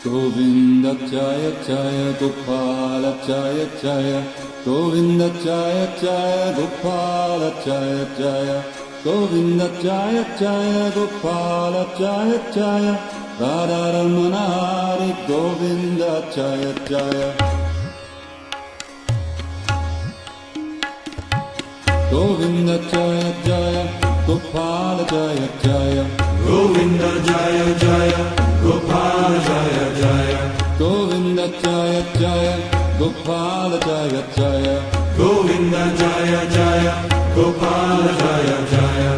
Govinda Jaya Jaya Gopala Jaya Jaya Govinda Jaya Jaya Gopala Jaya Jaya Govinda Jaya Jaya Gopala Jaya Jaya Radharamana Hari Govinda Jaya Jaya Govinda Jaya Jaya Gopala Jaya Jaya Govinda Jaya Jaya Gopala Jaya Jaya Govinda Jaya Jaya Gopala Jaya Jaya Govinda Jaya Jaya Gopala Jaya Jaya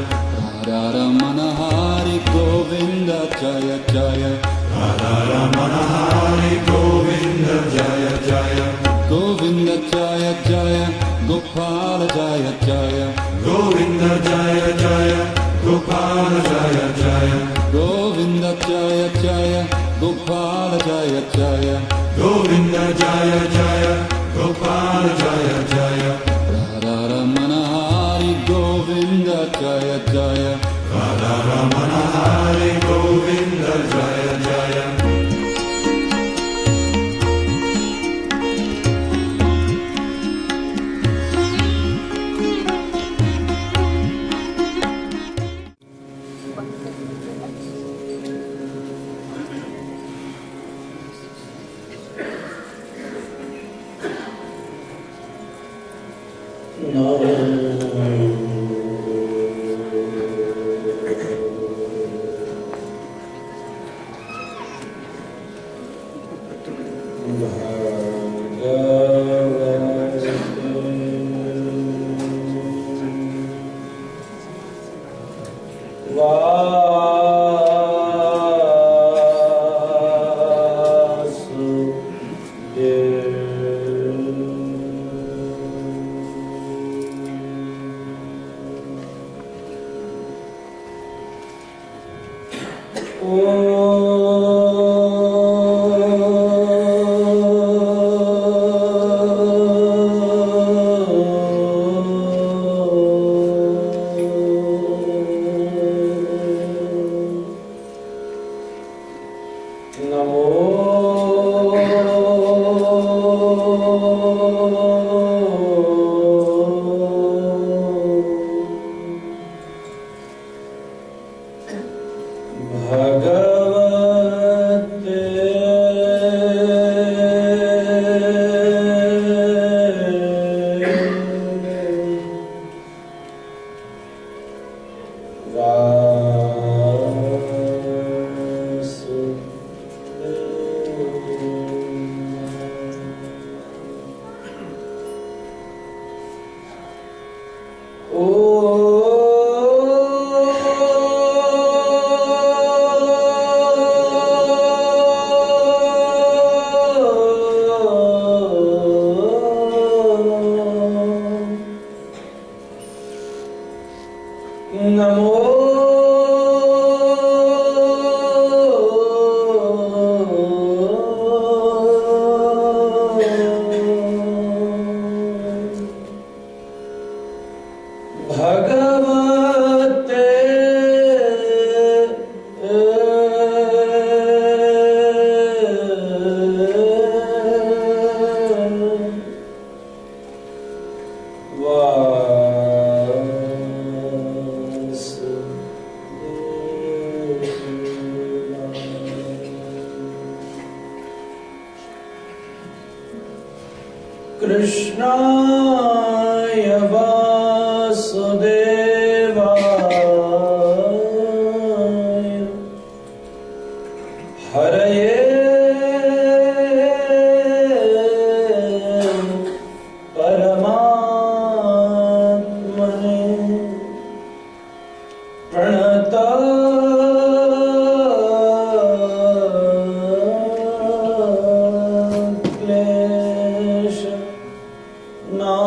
Radharamana Hari Govinda Jaya Jaya Radharamana Hari Govinda Jaya Jaya Govinda Jaya Jaya Gopala Jaya Jaya Govinda Jaya Jaya Gopala Jaya Jaya Govinda Jaya Jaya Gopala Jaya Jaya Govinda Jaya Jaya Gopala Jaya Jaya Radharamana Hari Govinda Jaya Jaya Radharamana Hari Govinda Jaya Jaya No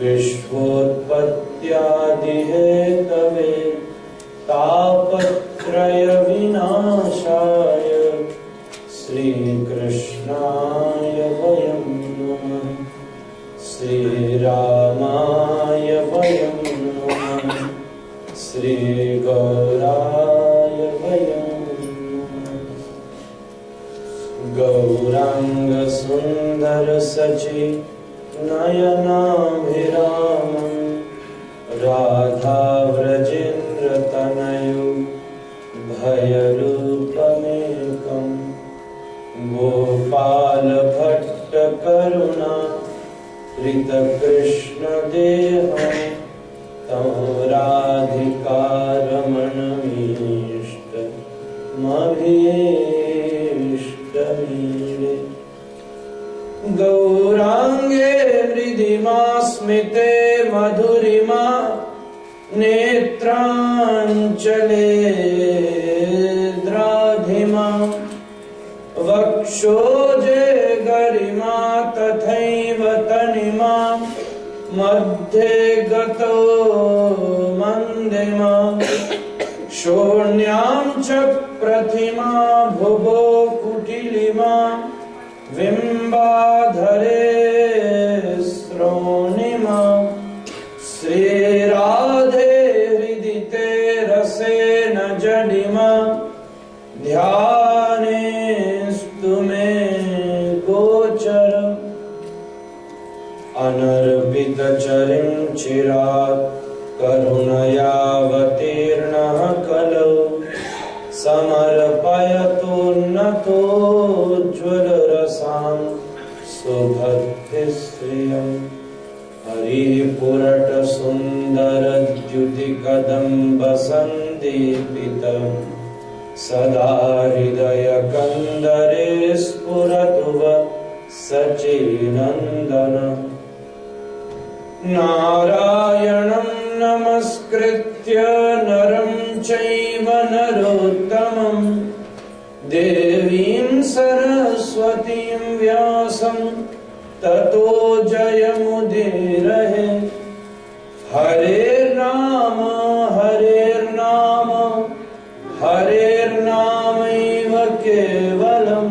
विश्वोत्पत्त्यादिहेतवे तापत्रय विनाशाय श्रीकृष्णाय वयं नमः। श्रीरामाय वयं नमः। श्रीगौराय वयं नमः। गौरांग सुंदर सचि नयनाभिरामं राधा व्रजेन्द्र तनयु भयरूपमेकं गोपाल भट्ट करुणा कृतकृष्ण देहं तं राधिकारमणमीष्टमभीष्टमीडे। गौरांगे हृदिमा स्मिते मधुरिमा नेत्रांचले द्राधिमा वक्षोजे गरिमा तथैव तनिमा मध्ये गतो मन्दिमा शोण्यां च प्रतिमा भुवो कुटिलिमा बिम्बाधरे श्रोणिमा श्रीराधे हृदिते रसेन जडिमा ध्यानेस्तु मे गोचर। अनर्पितचरिं चिरात् करुणयावतीर्णः कलौ समर्पयतोन्नतोज्ज्वलरसां सुभक्तिश्रियं। हरिः पुरट सुन्दरद्युतिकदम्बसन्दीपितं सदा हृदयकन्दरे स्फुरतु सचिनन्दन। नारायणं नमस्कृत्य नरं चैव नरोत्तमं देवीं सरस्वतीं व्यासं ततो जयमुदीरये। हरेर्नाम हरेर्नाम हरेर्नामैव केवलं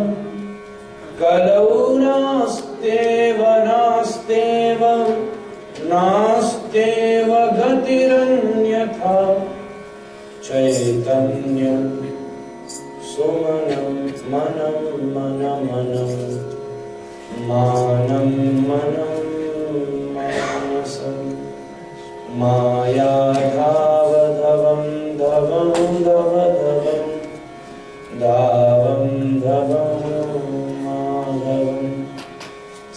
कलौ नास्त्येव नास्त्येव नास्त्येव गतिरन्यथा। चैतन्यं सुमनं मनं मनमनं मानं मनं मानसं मायाधावधवं धवं धवधवं धावं धवं माधवं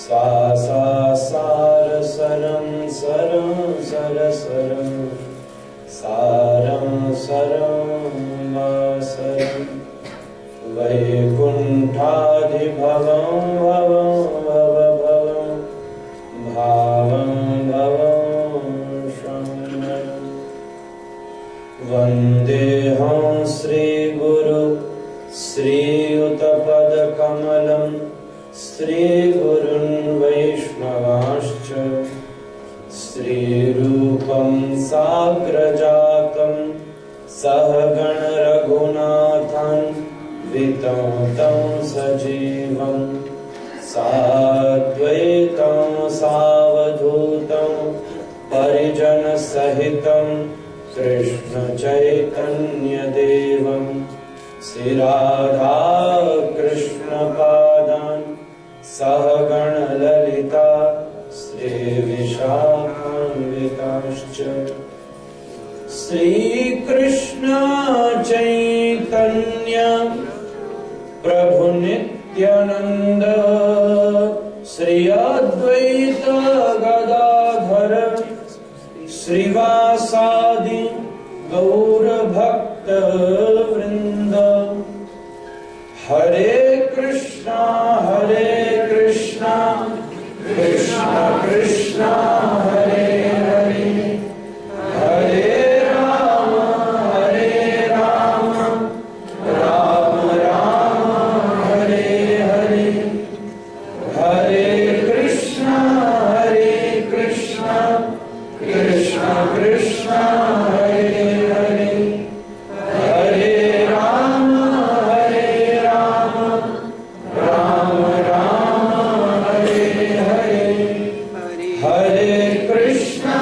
सा सा सार सरं सरं सरसरं सारं सरं वासरं वैकुण्ठाधिभवं भवं भव भवं भावं भवं शम्यं। वन्देऽहं श्रीगुरु श्रीयुतपदकमलं श्रीगुरुन् वैष्णवांश्च श्रीरूपं साग्रजातं सहगण रघुनाथान्वितं तं सजीवं साद्वैतं सावधूतं परिजनसहितं कृष्ण चैतन्यदेवं श्रीराधा कृष्ण पादान् सहगण ललिता श्रीविशाखान्वितांश्च। श्रीकृष्ण चैतन्य प्रभु नित्यानंद श्री अद्वैत गदाधर श्रीवासादि गौर भक्त वृंद। हरे Krishna Krishna Krishna Hare Hare Hare Ram Ram Ram Hare Hare Hare Krishna Hare Krishna,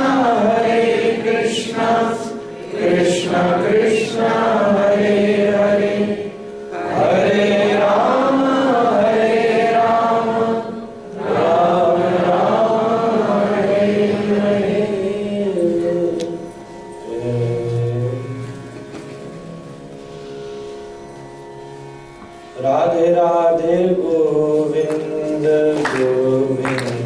Krishna Krishna, Hare Hare, Hare Rama, Rama Rama, Hare Hare. Radhe Radhe Govind Govind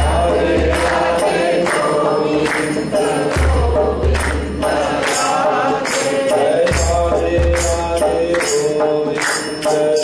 Radhe Radhe Govind Govind Radhe Radhe Govind Govind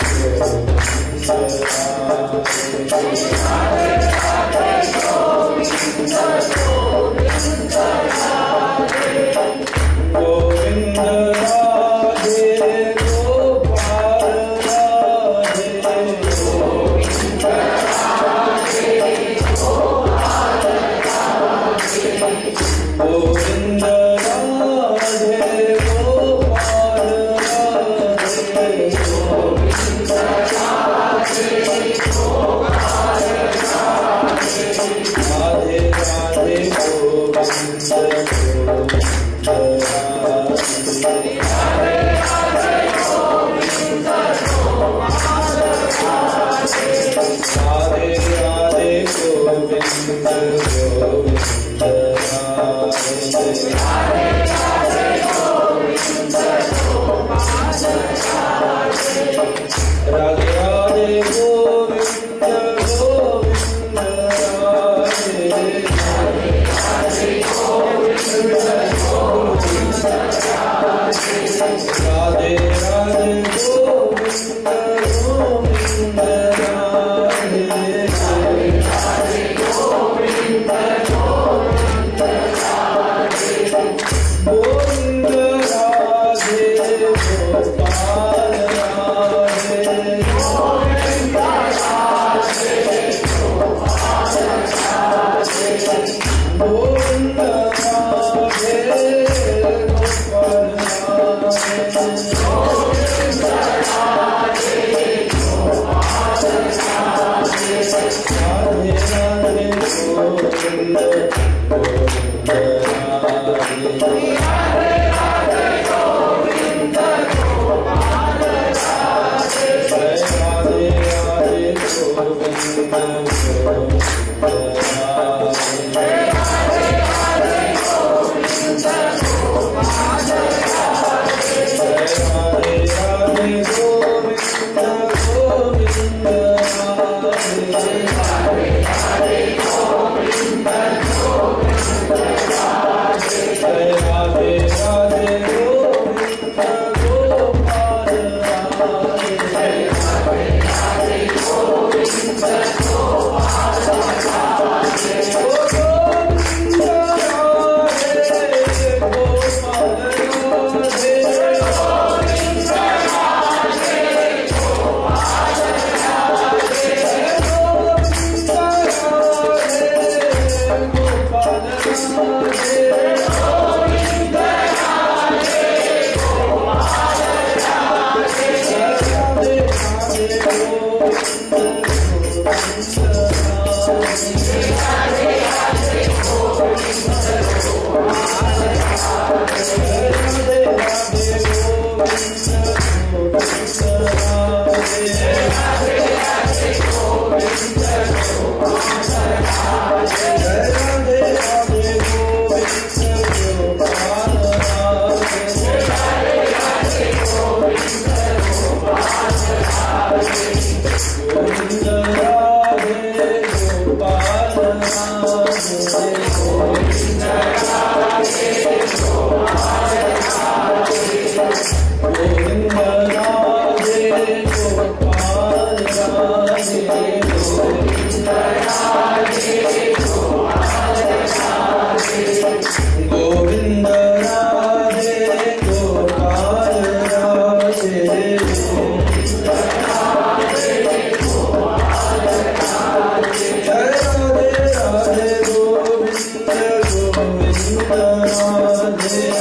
Radhe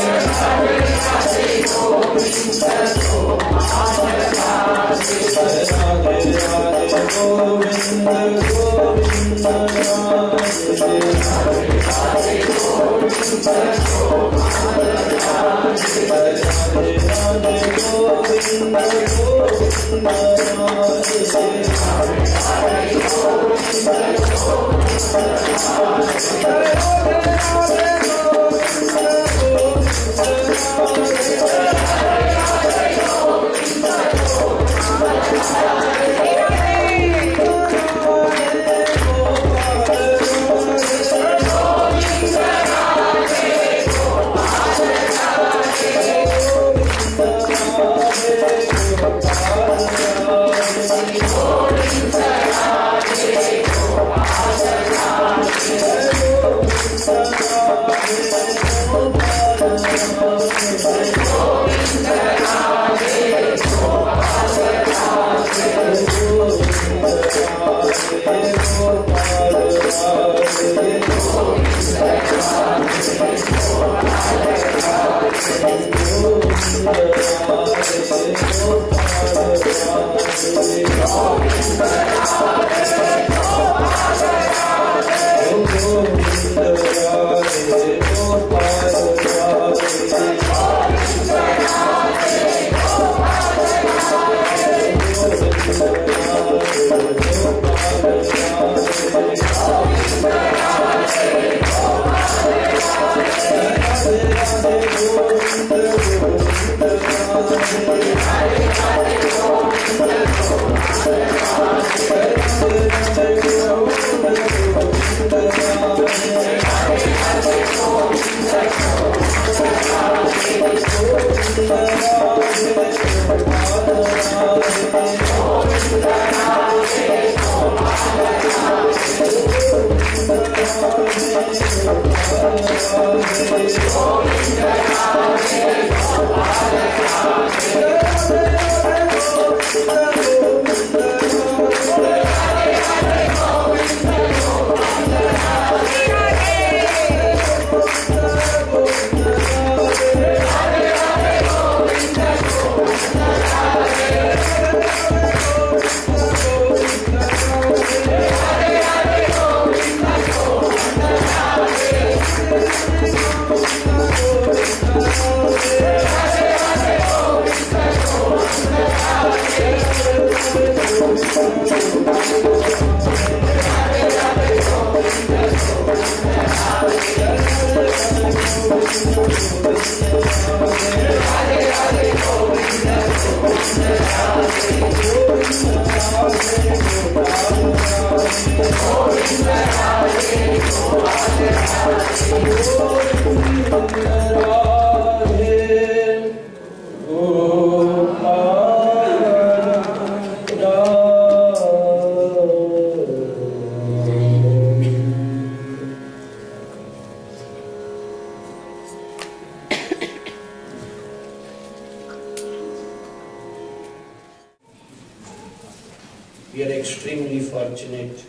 We are extremely fortunate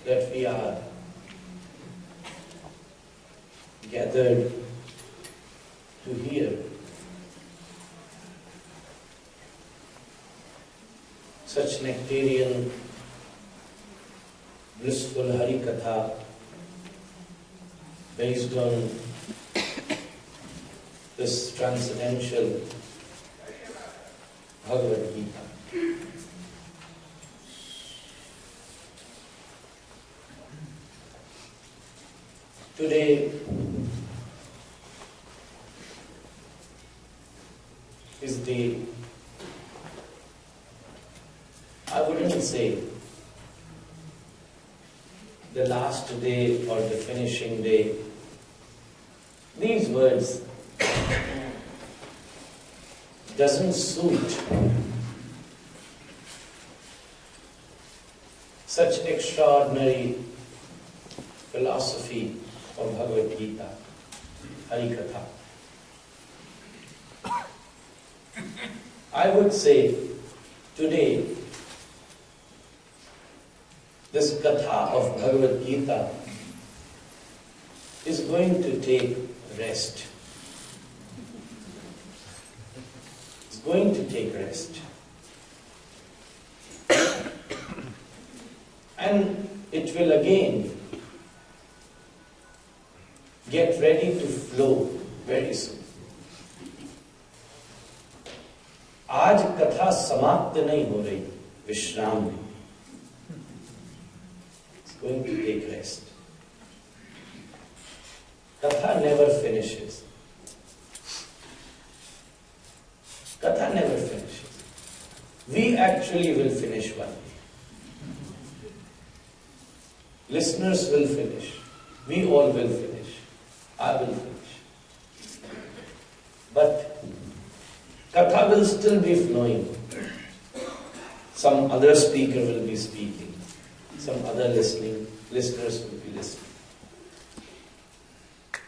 that we are gathered to hear such nectarian, blissful Hari Katha based on this transcendental Bhagavad-Gita. Today is the, I wouldn't say the last day or the finishing day. These words doesn't suit such extraordinary philosophy of Bhagavad-Gita, Hari Katha. I would say today this Katha of Bhagavad-Gita is going to take rest. It's going to take rest. And it will again get ready to flow very soon. आज कथा समाप्त नहीं हो रही, विश्राम में. It's going to take rest. Katha never finishes. Katha never finishes. We actually will finish one day. Listeners will finish. We all will finish. I will finish. But Katha will still be flowing. Some other speaker will be speaking. Some other listeners will be listening.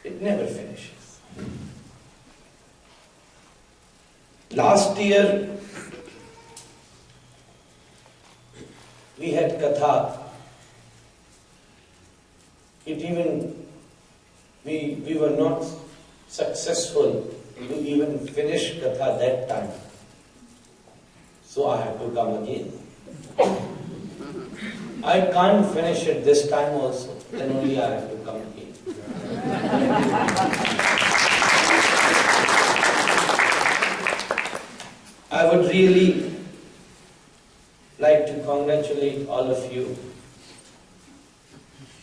It never finishes. Last year, we had Katha. We were not successful to even finish Katha that time. So I have to come again. I can't finish it this time also. Then only I have to come again. I would really like to congratulate all of you,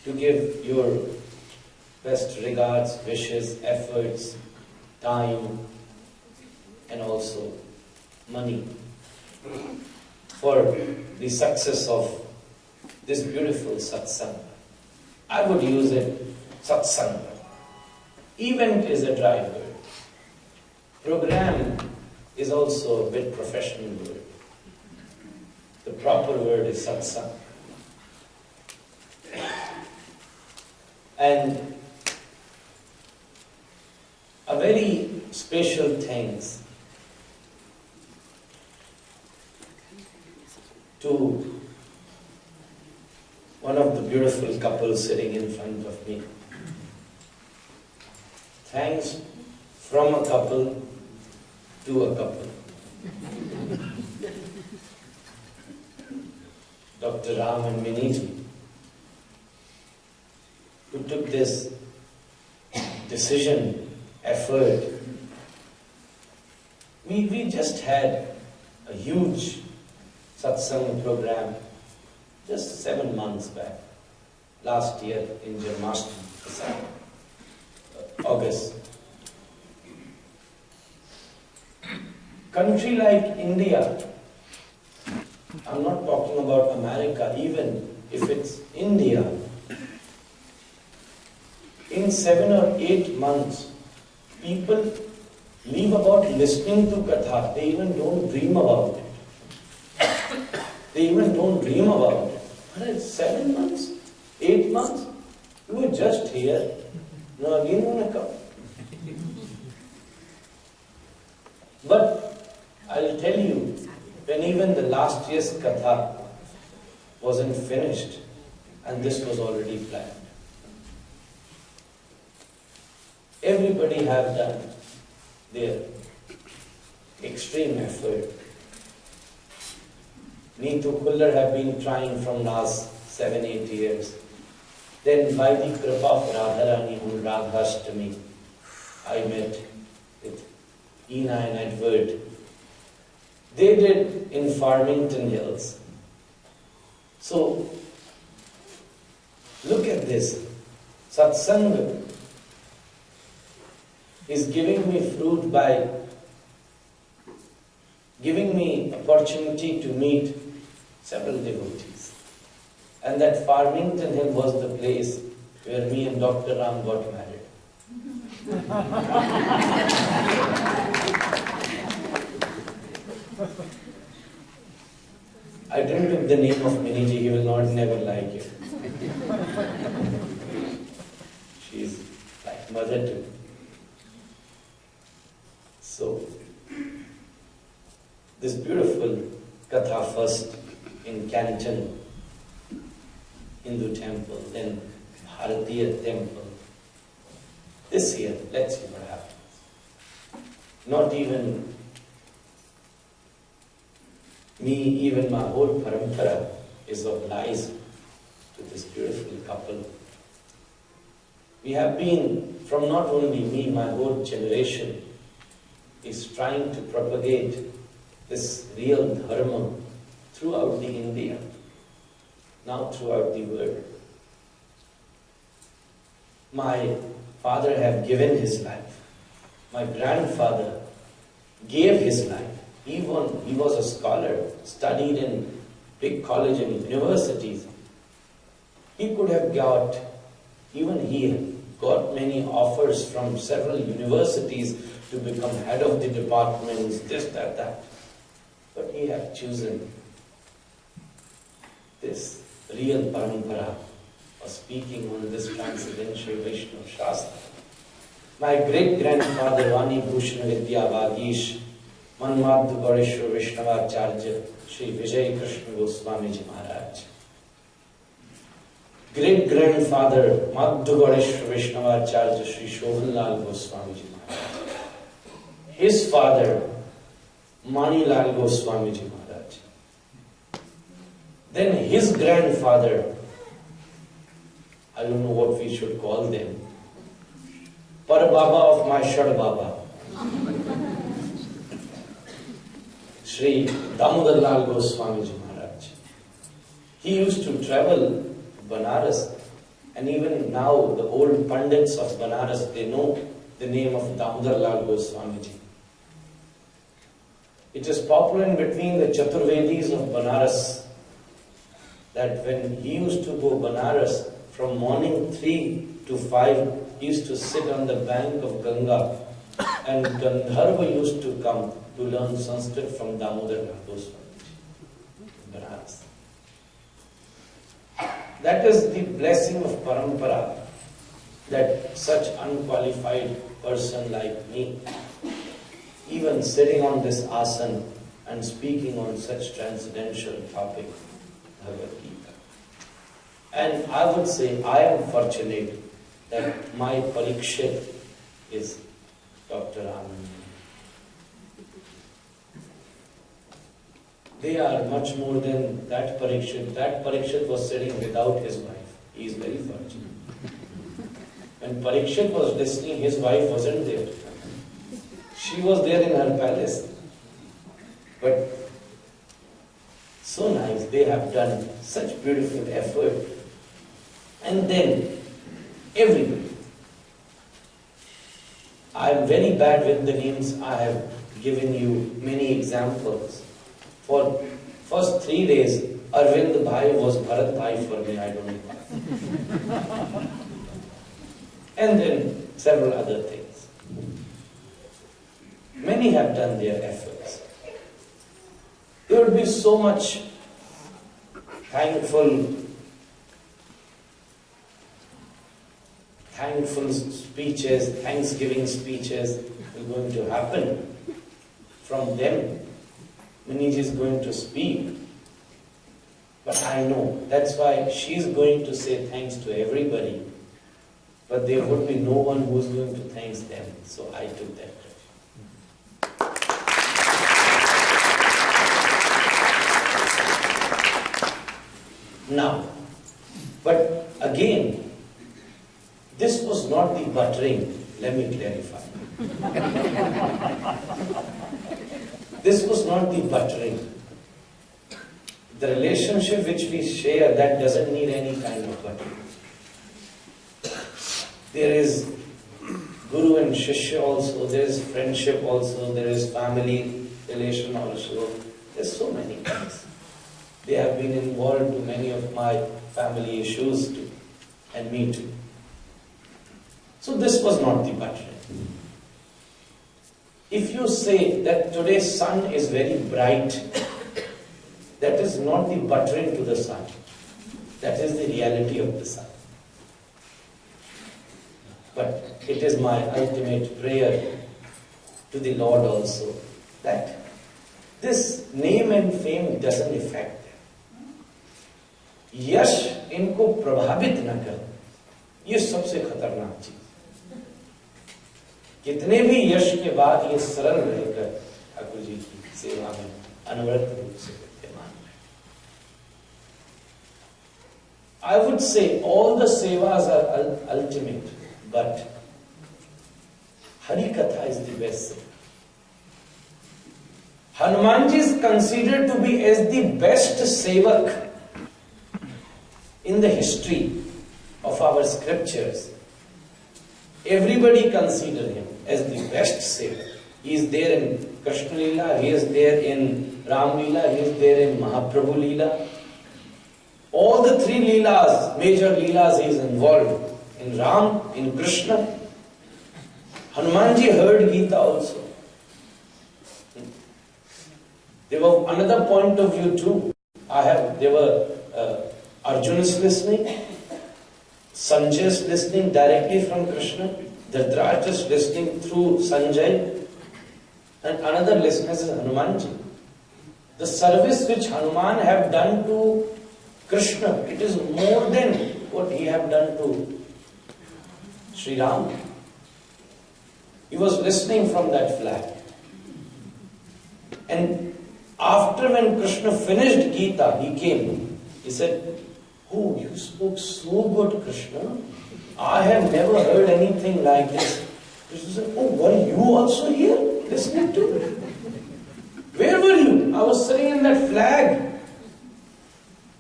to give your best regards, wishes, efforts, time, and also money for the success of this beautiful satsang. I would use it, satsang. Event is a dry word. Program is also a bit professional word. The proper word is satsang. And a very special thanks to one of the beautiful couples sitting in front of me. Thanks from a couple to a couple. Dr. Ram and Miniji, who took this decision, effort. We just had a huge satsang program just 7 months back, last year in Janmashtami, August. Country like India, I'm not talking about America, even if it's India, in 7 or 8 months, people leave about listening to Katha. They even don't dream about it. They even don't dream about it. But it's 7 months, 8 months, you were just here. Now again you want to come. But I'll tell you, when even the last year's Katha wasn't finished, and this was already planned, everybody have done their extreme effort. Neetu Kullar have been trying from last 7-8 years. Then by the kripa of Radharani on Radhashtami, I met with Ina and Edward. They did in Farmington Hills. So, look at this. Satsang is giving me fruit by giving me opportunity to meet several devotees. And that Farmington Hill was the place where me and Dr. Ram got married. I didn't took the name of Miniji, he will not never like it. She is like mother to me. So, this beautiful Katha first in Canton, Hindu temple, then Bharatiya temple. This year, let's see what happens. Not even me, even my whole parampara is of lies. with this beautiful couple. We have been, from not only me, my whole generation is trying to propagate this real dharma throughout the India, now throughout the world. My father have given his life. My grandfather gave his life. He was a scholar, studied in big college and universities. He could have got, even he got many offers from several universities to become head of the departments, this, that. But he had chosen this real parampara of speaking on this transcendental Vaishnava Shastra. My great-grandfather, Vani Bhushan Vidya Vagish, Manmadhu Gadeshwar Vaishnavacharya, Sri Vijay Krishna Goswami Ji Maharaj. Great-grandfather, Madhu Gadeshwar Vaishnavacharya, Sri Shobhanlal Goswami Ji Maharaj. His father, Manilal Goswami Ji Maharaj. Then his grandfather, I don't know what we should call them, Parababa of my Shad Baba, Sri Damodarlal Goswami Ji Maharaj. He used to travel to Banaras, and even now the old Pandits of Banaras, they know the name of Damodarlal Goswami Ji. It is popular in between the Chaturvedis of Banaras that when he used to go Banaras, from morning 3 to 5, he used to sit on the bank of Ganga, and Gandharva used to come to learn Sanskrit from Damodar Goswami in Banaras. That is the blessing of parampara, that such unqualified person like me, even sitting on this asana and speaking on such transcendental topic, Bhagavad-Gita. And I would say I am fortunate that my Parikshit is Dr. Anand. They are much more than that Parikshit. That Parikshit was sitting without his wife. He is very fortunate. When Parikshit was listening, his wife wasn't there. She was there in her palace. But so nice, they have done such beautiful effort. And then, everybody. I am very bad with the names. I have given you many examples. For first 3 days, Arvind Bhai was Bharat Bhai for me, I don't know. And then several other things. Many have done their efforts. There would be so much thankful speeches, Thanksgiving speeches are going to happen from them. Maniji is going to speak. But I know, that's why she is going to say thanks to everybody. But there would be no one who is going to thank them. So I took that. Now, but again, this was not the buttering, let me clarify. This was not the buttering. The relationship which we share, that doesn't need any kind of buttering. There is Guru and Shishya also, there is friendship also, there is family relation also. There's so many things. They have been involved to many of my family issues too, and me too. So this was not the buttering. If you say that today's sun is very bright, that is not the buttering to the sun. That is the reality of the sun. But it is my ultimate prayer to the Lord also that this name and fame doesn't affect them. यश इनको प्रभावित न कर, ये सबसे खतरनाक चीज। कितने भी यश के बाद ये सरल रहकर ठाकुर जी की सेवा में अनवरत रूप से विद्यमान I would say all the sevas are ultimate, but Harikatha is the best seva. Hanumanji is considered to be as the best sevak in the history of our scriptures. Everybody consider him as the best sevak. He is there in Krishna Leela, he is there in Ram Leela, he is there in Mahaprabhu Leela. All the three Leelas, major Leelas, he is involved. In Ram, in Krishna. Hanumanji heard Gita also. There was another point of view too. There were Arjuna's listening, Sanjay's listening directly from Krishna, Dhritarashtra's listening through Sanjay, and another listener is Hanumanji. The service which Hanuman have done to Krishna, it is more than what he have done to Sri Ram. He was listening from that flag. And after when Krishna finished Gita, he came. He said, "Oh, you spoke so good, Krishna. I have never heard anything like this." Krishna said, "Oh, were you also here listening to it? Where were you?" "I was sitting in that flag."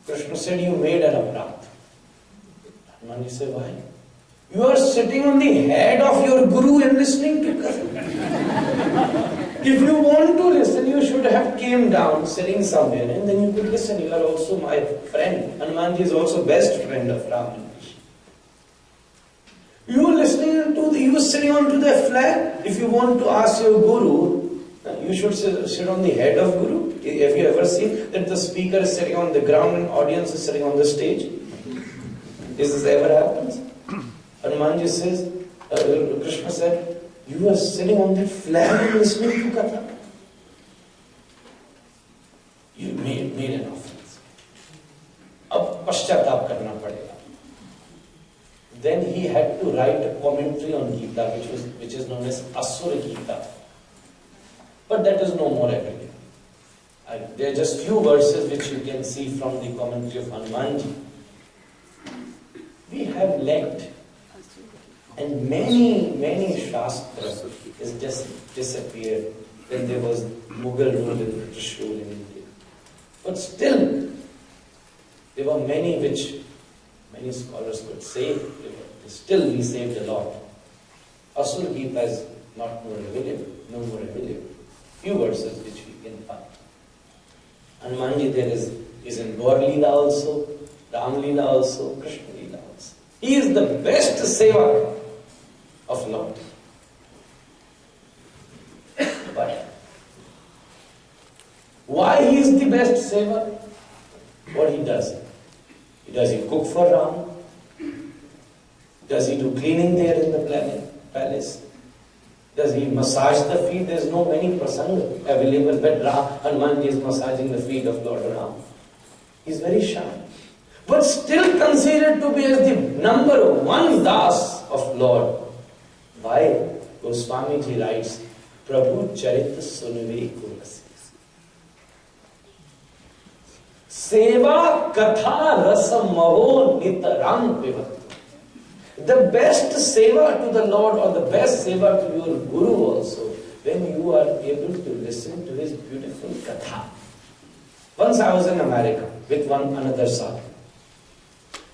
Krishna said, "You made an aparadh." Hanumanji said, "Why?" "You are sitting on the head of your guru and listening to Krishna. If you want to listen, you should have came down, sitting somewhere, and then you could listen. You are also my friend." Hanumanji is also best friend of Ram and Krishna. You were listening to, you were sitting onto the flag. If you want to ask your guru, you should sit on the head of guru. Have you ever seen that the speaker is sitting on the ground and audience is sitting on the stage? Is this ever happens? Hanumanji says, Krishna said, "You are sitting on the flag and listening to Katha. You made an offense. Ab paschatap karna padega." Then he had to write a commentary on Gita, which is known as Asura Gita. But that is no more available. There are just few verses which you can see from the commentary of Hanumanji. We have lacked, and many Shastras has just disappeared when there was Mughal rule and British rule in India. But still, there were many which many scholars could say, still we saved a lot. Asura Gita is not more available, no more available. Few verses which we can find. Hanumanji there is in Gaur Leela also, Ram Leela also, Krishna Leela also. He is the best sevak of Lord. But why he is the best sevak? What he does? Does he cook for Ram? Does he do cleaning there in the palace? Does he massage the feet? There is no many prasanga available, but Hanumanji is massaging the feet of Lord Ram. He is very shy. But still considered to be as the number one das of Lord. Why? Goswamiji writes, Prabhu Charit Sunve Kurasi. Seva Katha Rasa Maho Nitaram Pivat. The best seva to the Lord, or the best seva to your Guru also, when you are able to listen to his beautiful Katha. Once I was in America with another sadhu.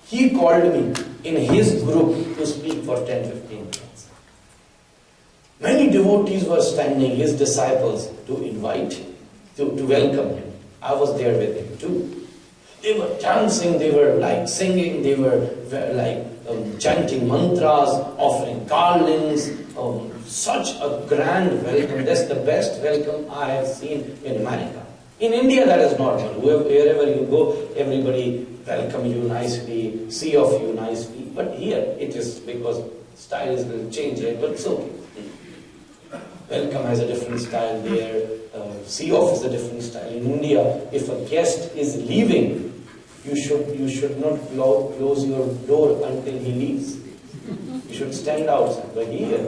He called me in his group to speak for 10-15 minutes. Many devotees were standing, his disciples, to invite him, to welcome him. I was there with him too. They were dancing, they were like singing, they were like chanting mantras, offering garlands. Such a grand welcome. That's the best welcome I have seen in America. In India, that is normal. Wherever you go, everybody welcome you nicely, see of you nicely. But here, it is because styles will change here. But so, welcome has a different style there. See off is a different style. In India, if a guest is leaving, you should not close your door until he leaves. You should stand outside. But here,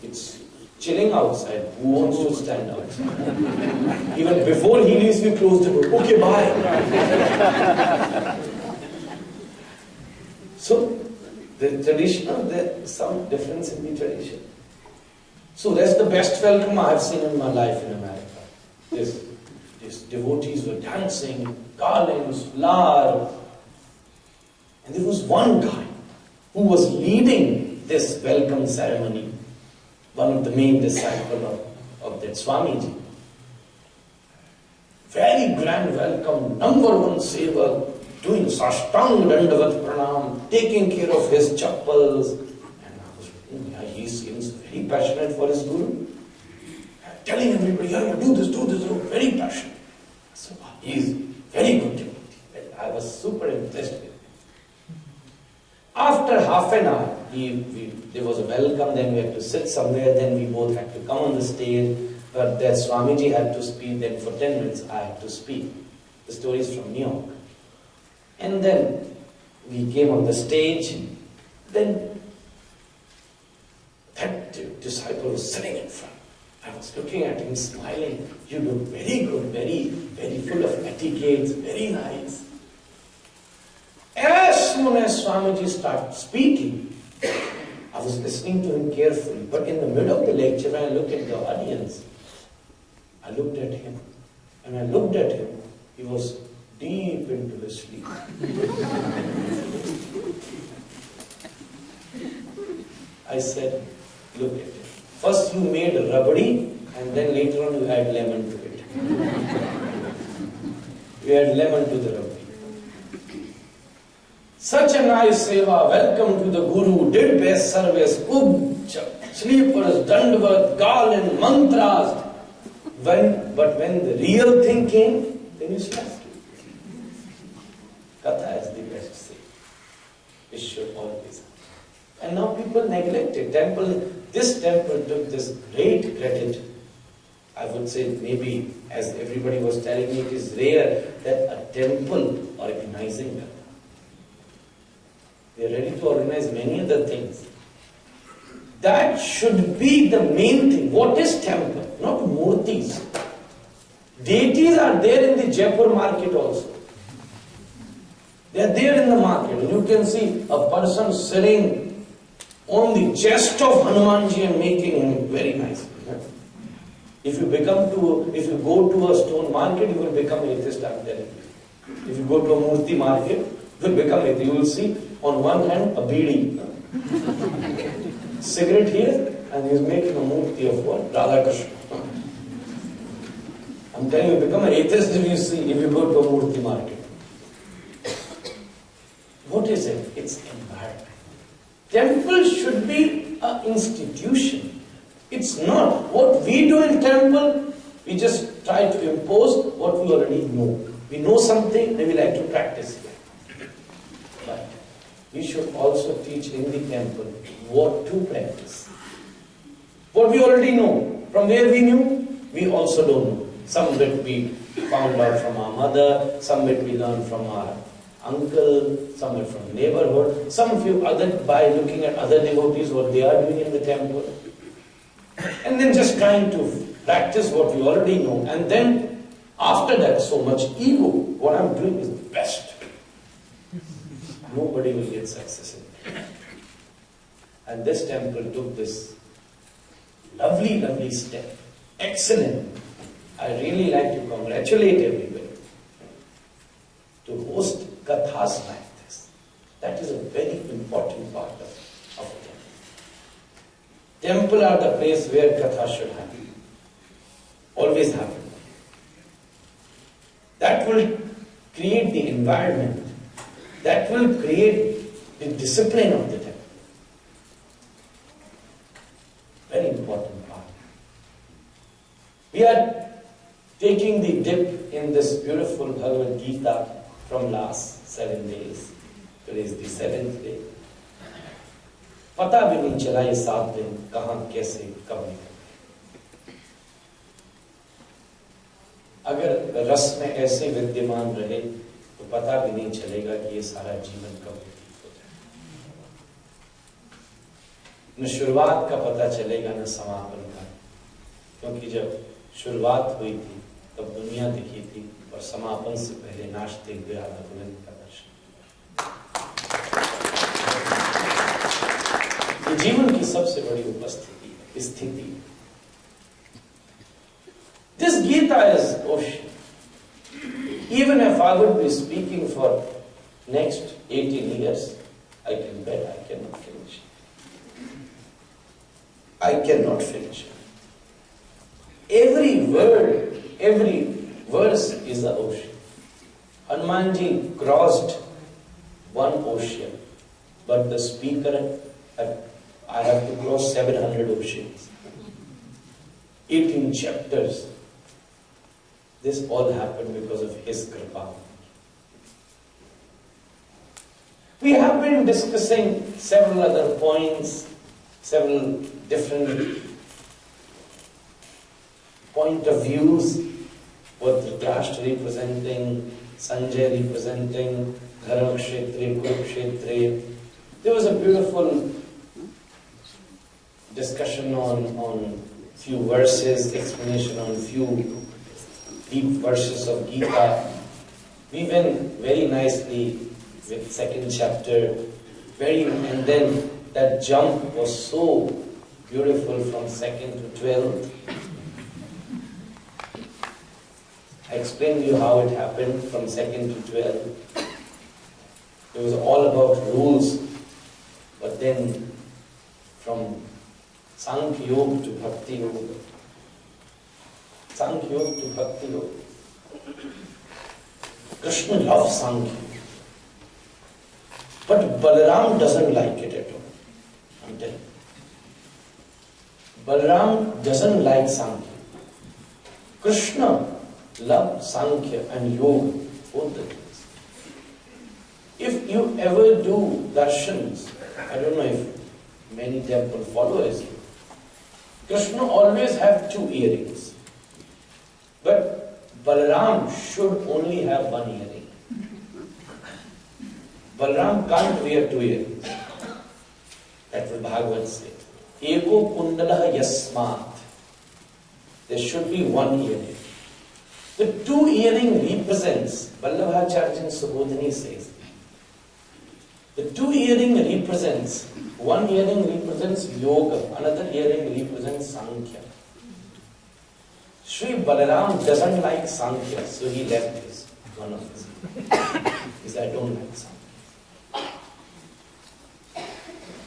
it's chilling outside. Who wants to stand outside? Even before he leaves, we close the door. Okay, bye. So the tradition, there's some difference in the tradition. So that's the best welcome I have seen in my life in America. These devotees were dancing, garlands, flowers. And there was one guy who was leading this welcome ceremony, one of the main disciples of that Swamiji. Very grand welcome, number one seva, doing satsang dandavat pranam, taking care of his chappals. And I was thinking, yeah, he seems very passionate for his guru. Telling everybody, yeah, do this, very passionate. So he is very good devotee. I was super impressed with him. After half an hour, there was a welcome, then we had to sit somewhere, then we both had to come on the stage, but that Swamiji had to speak, then for 10 minutes I had to speak. The story is from New York. And then we came on the stage, then that disciple was sitting in front. I was looking at him, smiling. You look very good, very, very full of etiquette, very nice. As soon as Swamiji started speaking, I was listening to him carefully. But in the middle of the lecture, when I looked at the audience, I looked at him. And I looked at him, he was deep into his sleep. I said, look at it. First you made rabdi, and then later on you add lemon to it. You add lemon to the rabdi. Such a nice seva, welcome to the Guru, did best service, sleepers, dandavat, garland, mantras. But when the real thing came, then you left it. Katha is the best seva. It should always happen. And now people neglect it. This temple took this great credit. I would say maybe, as everybody was telling me, it is rare that a temple organizing Katha. They are ready to organize many other things. That should be the main thing. What is temple? Not murtis. Deities are there in the Jaipur market also. They are there in the market. And you can see a person sitting on the chest of Hanumanji and making him very nice. If you go to a stone market, you will become atheist, I'm telling you. If you go to a murti market, you will become atheist. You will see on one hand a beedi, cigarette here, and he is making a murti of what? Radha Krishna. I'm telling you, become an atheist if you go to a murti market. What is it? It's environment. Temple should be an institution. It's not. What we do in temple, we just try to impose what we already know. We know something, then we like to practice it. But we should also teach in the temple what to practice. What we already know. From where we knew, we also don't know. Some bit we found out from our mother, some bit we learned from our uncle, some bit from neighborhood, some few other by looking at other devotees, what they are doing in the temple. And then just trying to practice what we already know. And then after that, so much ego. What I'm doing is the best. Nobody will get success in it. And this temple took this lovely, lovely step. Excellent. I really like to congratulate everybody to host kathas like this. That is a very important part of a temple. Temple are the place where katha should happen. Always happen. That will create the environment. That will create the discipline of the temple. Very important part. We are taking the dip in this beautiful Bhagavad-Gita from last 7 days. Today is the 7th day. पता भी नहीं चला ये 7 दिन कहाँ कैसे कब निकल। अगर रस में ऐसे विद्यमान रहे तो पता भी नहीं चलेगा कि ये सारा जीवन कब व्यतीत हो जाए। न शुरुआत का पता चलेगा न समापन का, क्योंकि जब शुरुआत हुई थी तब दुनिया दिखी थी और समापन से पहले नाचते हुए आधा बुलंद का दर्शन। जीवन की सबसे बड़ी उपस्थिति है, स्थिति। This Gita is ocean. Even if I would be speaking for next 18 years, I can bet I cannot finish it. I cannot finish it. Every word, every verse is the ocean. Hanumanji crossed one ocean, but the speaker, I have to cross 700 oceans. 18 chapters. This all happened because of his kripa. We have been discussing several other points, several different point of views, what Dhritarashtra representing, Sanjay representing, Dharmakshetre, Kurukshetre. There was a beautiful discussion on few verses, explanation on few deep verses of Gita. We went very nicely with second chapter, and then that jump was so beautiful from 2nd to 12th. I explained to you how it happened from 2nd to 12th. It was all about rules, but then from Sankhya Yoga to Bhakti Yoga. Sankhya Yoga to Bhakti Yoga. Krishna loves Sankhya. But Balaram doesn't like it at all. I'm telling you. Balaram doesn't like Sankhya. Krishna loves Sankhya and Yoga, both the things. If you ever do darshans, I don't know if many temple followers, Krishna always have 2 earrings. But Balaram should only have 1 earring. Balaram can't wear 2 earrings. That's what Bhagavad says. Eko kundalaha yasmat. There should be 1 earring. The 2 earring represents, Vallabhacharya Subodhini says, the 2 earring represents, 1 earring represents yoga, another earring represents Sankhya. Sri Balaram doesn't like Sankhya, so he left his, one of his. He said, I don't like Sankhya.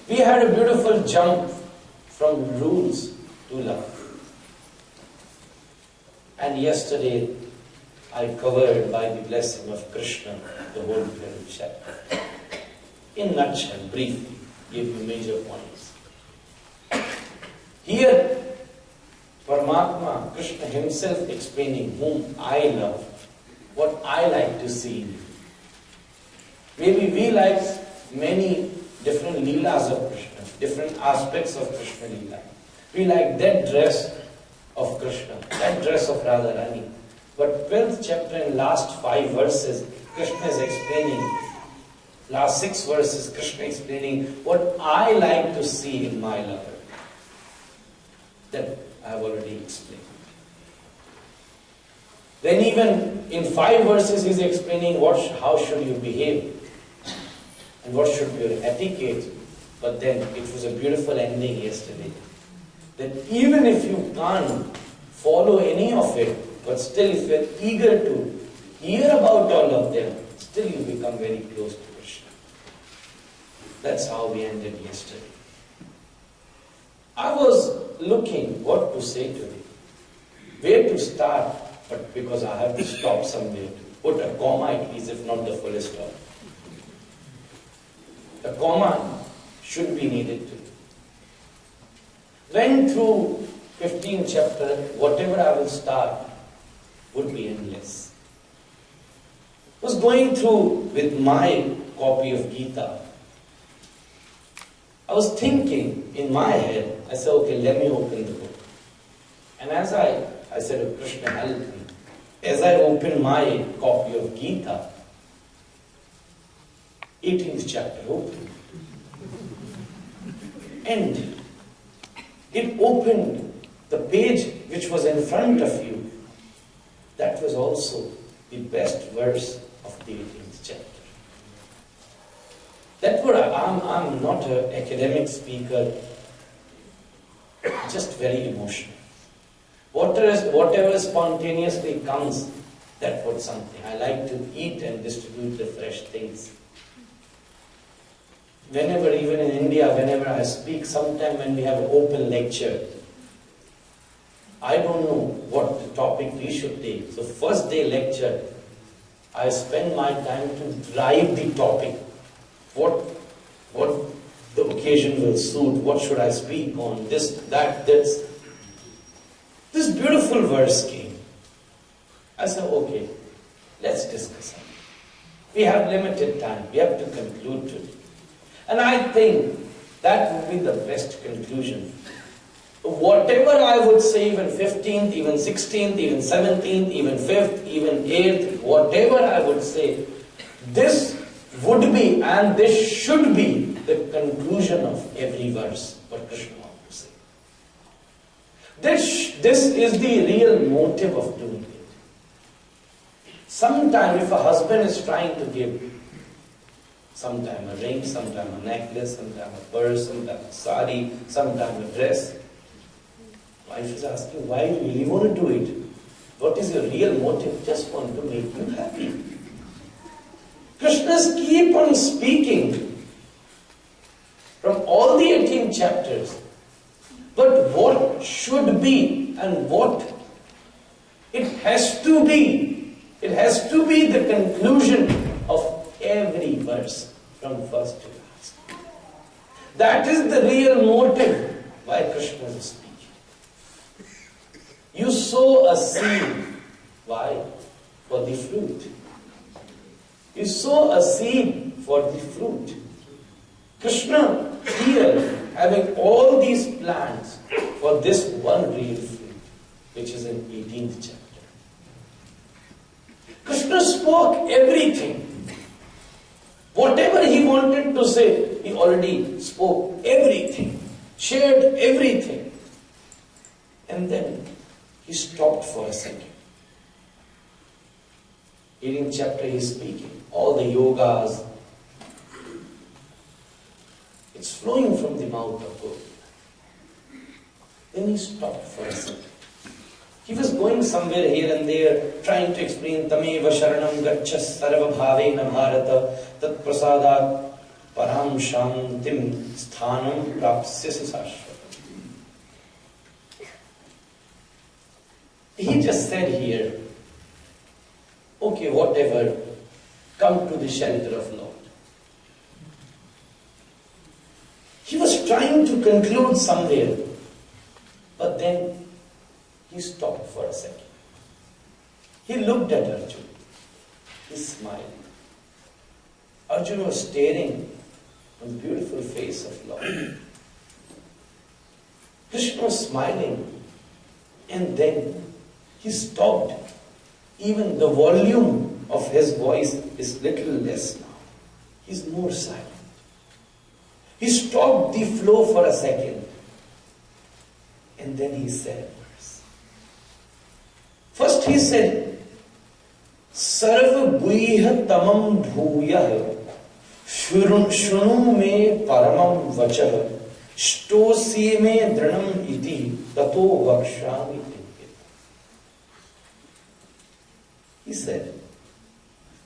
We had a beautiful jump from rules to love. And yesterday, I covered by the blessing of Krishna the whole 12th chapter. In nutshell, briefly, give you major points. Here, Paramatma, Krishna himself explaining whom I love, what I like to see in you. Maybe we like many different leelas of Krishna, different aspects of Krishna leela. We like that dress of Krishna, that dress of Radharani. But 12th chapter and last 5 verses, Krishna is explaining, last 6 verses, Krishna explaining what I like to see in my lover. That I have already explained. Then even in 5 verses, he is explaining how should you behave and what should be your etiquette. But then it was a beautiful ending yesterday. That even if you can't follow any of it, but still if you are eager to hear about all of them, still you become very close to Krishna. That's how we ended yesterday. I was looking what to say today, where to start, but because I have to stop somewhere, put a comma at least, if not the full stop. The comma should be needed to. Went through 15th chapter, whatever I will start would be endless. Was going through with my copy of Gita. I was thinking in my head, I said, okay, let me open the book. And as I said, oh, Krishna, help me. As I opened my copy of Gita, 18th chapter opened. And it opened the page which was in front of you. That was also the best verse of the 18th chapter. That's what I'm not an academic speaker, just very emotional. Whatever spontaneously comes, that's what something. I like to eat and distribute the fresh things. Whenever, even in India, whenever I speak, sometime when we have an open lecture, I don't know what the topic we should take. So first day lecture, I spend my time to drive the topic. What the occasion will suit, what should I speak on, this, that, this. This beautiful verse came. I said, okay, let's discuss it. We have limited time, we have to conclude today. And I think that would be the best conclusion. Whatever I would say, even 15th, even 16th, even 17th, even 5th, even 8th, whatever I would say, this would be and this should be the conclusion of every verse, what Krishna wants to say. This is the real motive of doing it. Sometime if a husband is trying to give, sometime a ring, sometime a necklace, sometime a purse, sometime a sari, sometime a dress, wife is asking, why do you really want to do it? What is your real motive? Just want to make you happy. Krishnas keep on speaking from all the 18 chapters. But what should be and what it has to be the conclusion of every verse from first to last. That is the real motive why Krishna is speaking. You sow a seed. Why? For the fruit. You sow a seed for the fruit. Krishna here having all these plans for this one real fruit, which is in 18th chapter. Krishna spoke everything. Whatever he wanted to say, he already spoke everything, shared everything. And then he stopped for a second. 18th chapter he is speaking, all the yogas. It's flowing from the mouth of God. Then he stopped for a second. He was going somewhere here and there, trying to explain Tameva Sharanam Gachas Sarva Bhavena Bharata Tat Prasadat Param Shantim Sthanam Prapsyasi Sashvatam. He just said here, okay, whatever, come to the shelter of Lord. He was trying to conclude somewhere, but then he stopped for a second. He looked at Arjuna. He smiled. Arjuna was staring on the beautiful face of Lord. Krishna was smiling, and then he stopped. Even the volume of his voice is little less now. He's more silent. He stopped the flow for a second. And then he said a verse. First he said, Sarva guiha tamam bhuyah shrunu me paramam vachah shtosi me dranam iti tato vakshami. He said,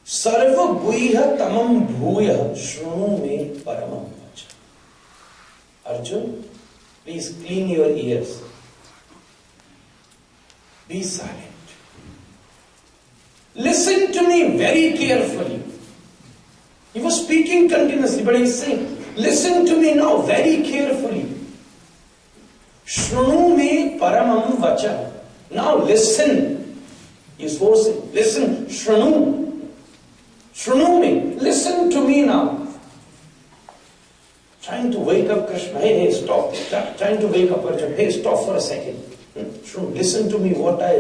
Sarva guiha tamam bhuyah shrunu me paramam vachah. Arjun, please clean your ears. Be silent. Listen to me very carefully. He was speaking continuously, but he's saying, listen to me now very carefully. Shrunu me paramam vacha. Now listen. He's forcing. Listen, Shrunu. Shrunu me. Listen to me now. Trying to wake up Krishna. Hey, stop. Trying to wake up Arjuna. Hey, stop for a second. Listen to me what I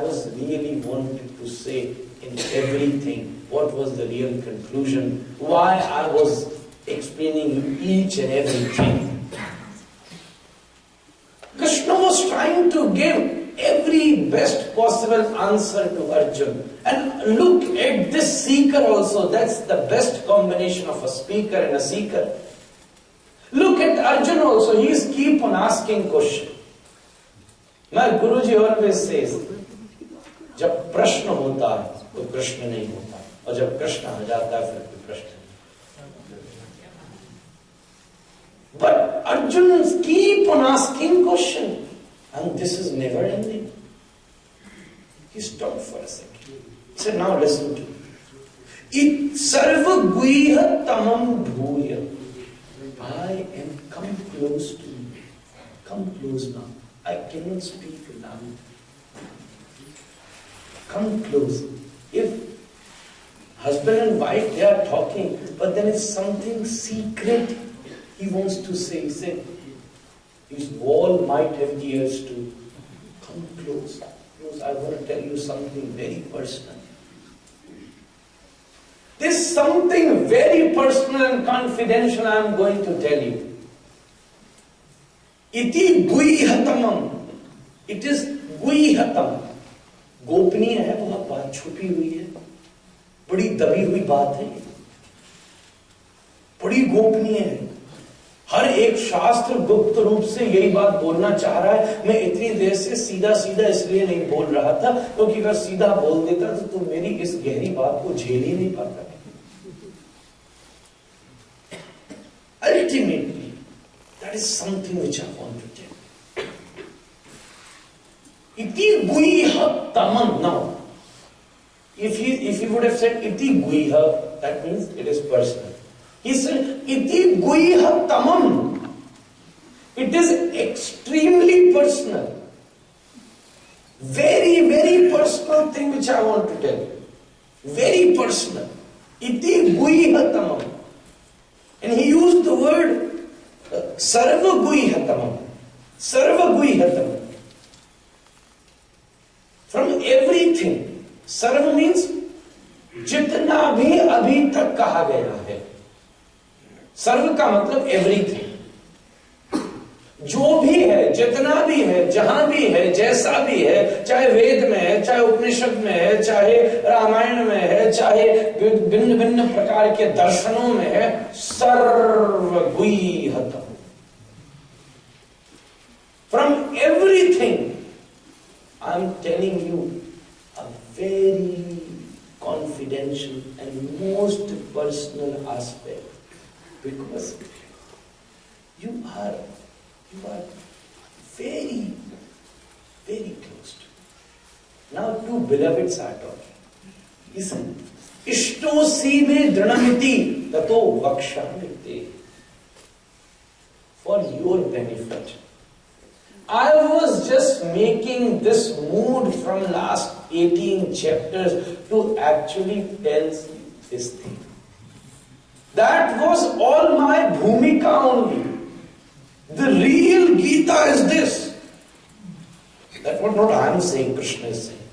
was really wanted to say in everything. What was the real conclusion? Why I was explaining each and everything. Krishna was trying to give every best possible possible answer to Arjuna. And look at this seeker also. That's the best combination of a speaker and a seeker. Look at Arjuna also. He is keep on asking question. My Guruji always says, जब प्रश्न होता है तो कृष्ण नहीं होता, और जब कृष्ण आ जाता है फिर कोई प्रश्न नहीं. But Arjuna keep on asking question, and this is never ending. He stopped for a second. He said, now listen to me. It sarva guiha tamam bhuya. I am come close to you. Come close now. I cannot speak loud. Come close. If husband and wife, they are talking, but then it's something secret he wants to say. He said, his wall might have ears too. Come close. Close. I want to tell you something very personal. There's something very personal and confidential I am going to tell you. Iti guihatamam. It is guihatam. गोपनीय है, बहुत बात छुपी हुई है, बड़ी दबी हुई बात है, बड़ी गोपनीय है. हर एक शास्त्र गुप्त रूप से यही बात बोलना चाह रहा है. मैं इतनी देर से सीधा सीधा इसलिए नहीं बोल रहा था क्योंकि अगर सीधा बोल देता तो तुम मेरी इस गहरी बात को झेल ही नहीं पाता. Ultimately, that is something which I want to tell. Iti guiha tamam. Now, if he would have said iti guiha, that means it is personal. He said iti guiha tamam. It is extremely personal. Very, very personal thing which I want to tell you. Very personal. Iti guiha tamam. And he used the word sarva guiha tamam. Sarva guiha tamam. From everything. Sarva means जितना भी अभी तक कहा गया है. सर्व का मतलब everything. जो भी है, जितना भी है, जहां भी है, जैसा भी है, चाहे वेद में है, चाहे उपनिषद में है, चाहे रामायण में है, चाहे भिन्न भिन्न प्रकार के दर्शनों में है, सर्वगुह्यतम. From everything, I am telling you a very confidential and most personal aspect, because you are very, very close to me. Now two beloveds are talking. Listen. Ishtosi me dranamiti tato vakshamite. For your benefit. I was just making this mood from last 18 chapters to actually tell this thing. That was all my bhumika only. The real Gita is this. That was not I am saying, Krishna is saying.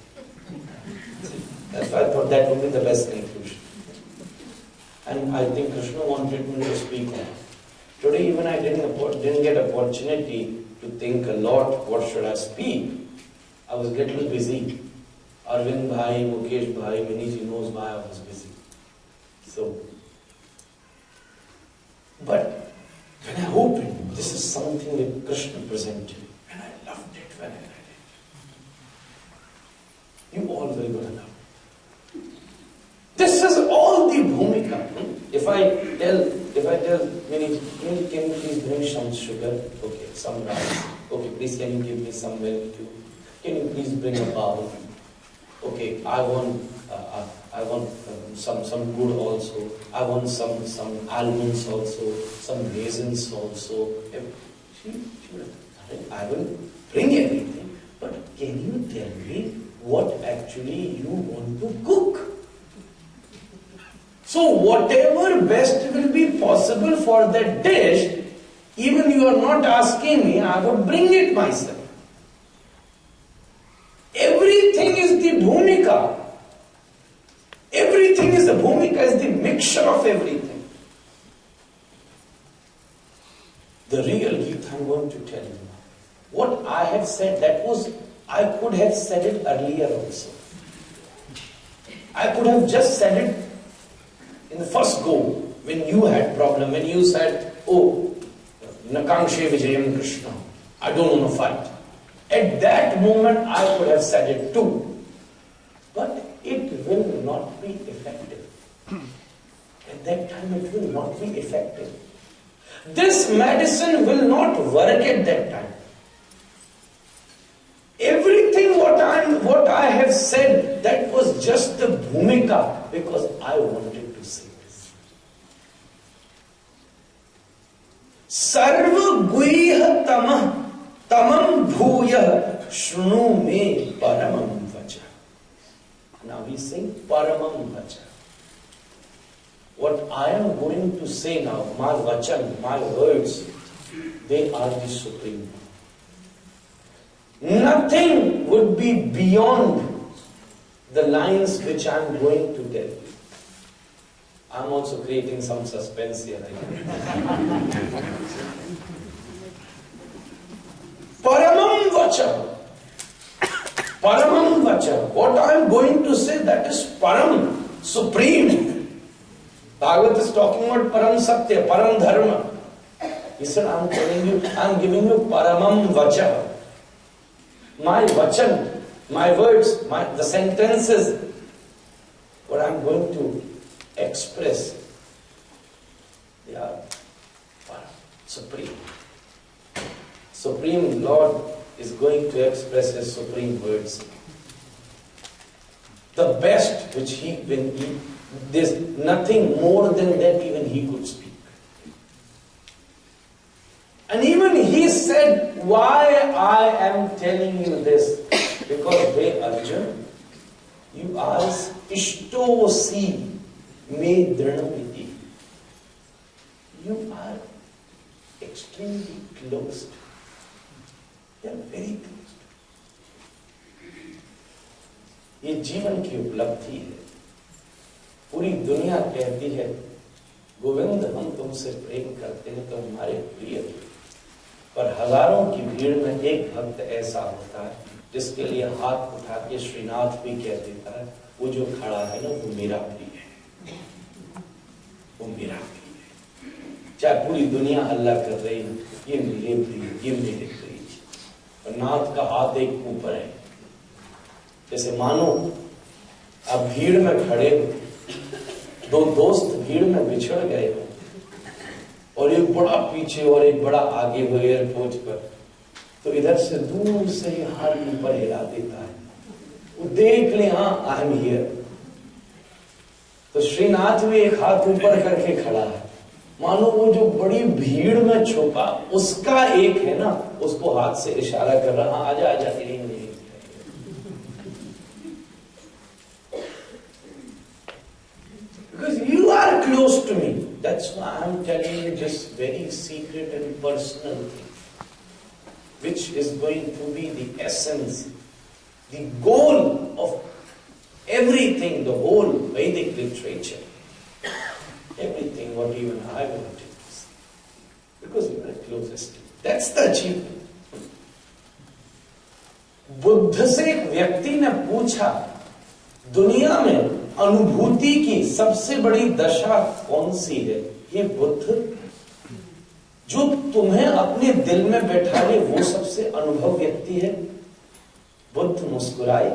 That's why I thought that would be the best conclusion. And I think Krishna wanted me to speak on it. Today even I didn't get opportunity to think a lot, what should I speak? I was a little busy. Arvind Bhai, Mukesh Bhai, Miniji knows why I was busy. So, but when I opened, this is something that Krishna presented, and I loved it when I read it. You all will gonna love it. This is all the bhumika. If I tell Miniji, can you please bring some sugar? Okay, some rice. Okay, please can you give me some milk too? Can you please bring a bowl? Okay, I want some good also. I want some almonds also, some raisins also. I will bring everything, but can you tell me what actually you want to cook? So whatever best will be possible for that dish, even you are not asking me, I would bring it myself. Everything is the bhumika. Everything is the bhumika, is the mixture of everything. The real Gita I'm going to tell you. What I have said, that was I could have said it earlier also. I could have just said it in the first go, when you had problem, when you said, oh, Nakangshe Vijayam Krishna, I don't want to fight. At that moment, I could have said it too. But it will not be effective. At that time, it will not be effective. This medicine will not work at that time. Everything what I have said, that was just the bhumika, because I wanted to say this. Sarva guiha tamam bhuya shrunu me paramam vacha. Now he's saying paramam vacha. What I am going to say now, my vachan, my words, they are the supreme. Nothing would be beyond the lines which I am going to tell you. I am also creating some suspense here. Paramam vacha. Paramam vacha. What I am going to say, that is param, supreme. Bhagavad is talking about param satya, param dharma. He said, I am telling you, I am giving you paramam vacha. My vachan, my words, the sentences, what I am going to express, they are supreme. Supreme Lord is going to express His supreme words. The best which there's nothing more than that even He could speak. And even He said, why I am telling you this? Because hey Arjuna, you are ishtosi me dranamiti. You are extremely close. You are very close. ये जीवन की उपलब्धि है. पूरी दुनिया कहती है, गोविंद हम तुमसे प्रेम करते हैं तो हमारे प्रिय. पर हजारों की भीड़ में एक भक्त ऐसा होता है जिसके लिए हाथ उठा के श्रीनाथ भी कह देता है, वो जो खड़ा है ना, वो मेरा प्रिय है, वो मेरा प्रिय है. चाहे पूरी दुनिया हल्ला कर रही है, ये मेरे प्रिय, ये मेरे प्रिय. और नाथ का हाथ एक ऊपर है. जैसे मानो अब भीड़ में खड़े हो, दो दोस्त भीड़ में बिछड़ गए हो, और एक बड़ा पीछे और एक बड़ा आगे हो एयरपोर्ट पर, तो इधर से दूर से ही हाथ ऊपर हिला देता है, वो देख ले, हाँ आई एम हियर. तो श्रीनाथ भी एक हाथ ऊपर करके खड़ा है. मानो वो जो बड़ी भीड़ में छुपा, उसका एक है ना, उसको हाथ से इशारा कर रहा, हाँ आजा आजा तेरी नहीं. Because you are close to me. That's why I am telling you this very secret and personal thing, which is going to be the essence, the goal of everything, the whole Vedic literature. Everything what even I wanted to say. Because you are closest. That's the achievement. Buddha से एक व्यक्ति ने पूछा, दुनिया में अनुभूति की सबसे बड़ी दशा कौन सी है? ये बुद्ध, जो तुम्हें अपने दिल में बैठा ले, वो सबसे अनुभव व्यक्ति है. बुद्ध मुस्कुराए.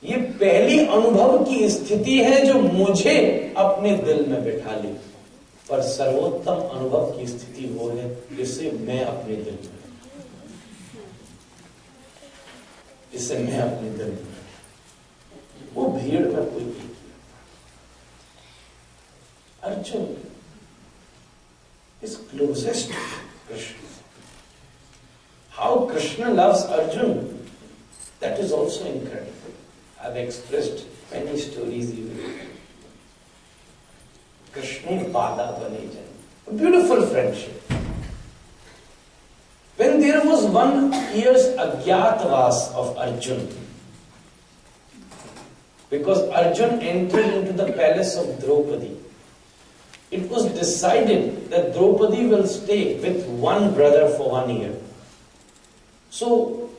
ये पहली अनुभव की स्थिति है जो मुझे अपने दिल में बैठा ले, पर सर्वोत्तम अनुभव की स्थिति वो है जिसे मैं अपने दिल में, जिसे मैं अपने दिल में, वो भीड़ में कोई नहीं. Arjuna is closest to Krishna. How Krishna loves Arjuna, that is also incredible. I have expressed many stories even. Krishna Pada Bane Jan. A beautiful friendship. When there was 1 year's Agyatavas of Arjuna, because Arjuna entered into the palace of Draupadi, it was decided that Draupadi will stay with one brother for 1 year. So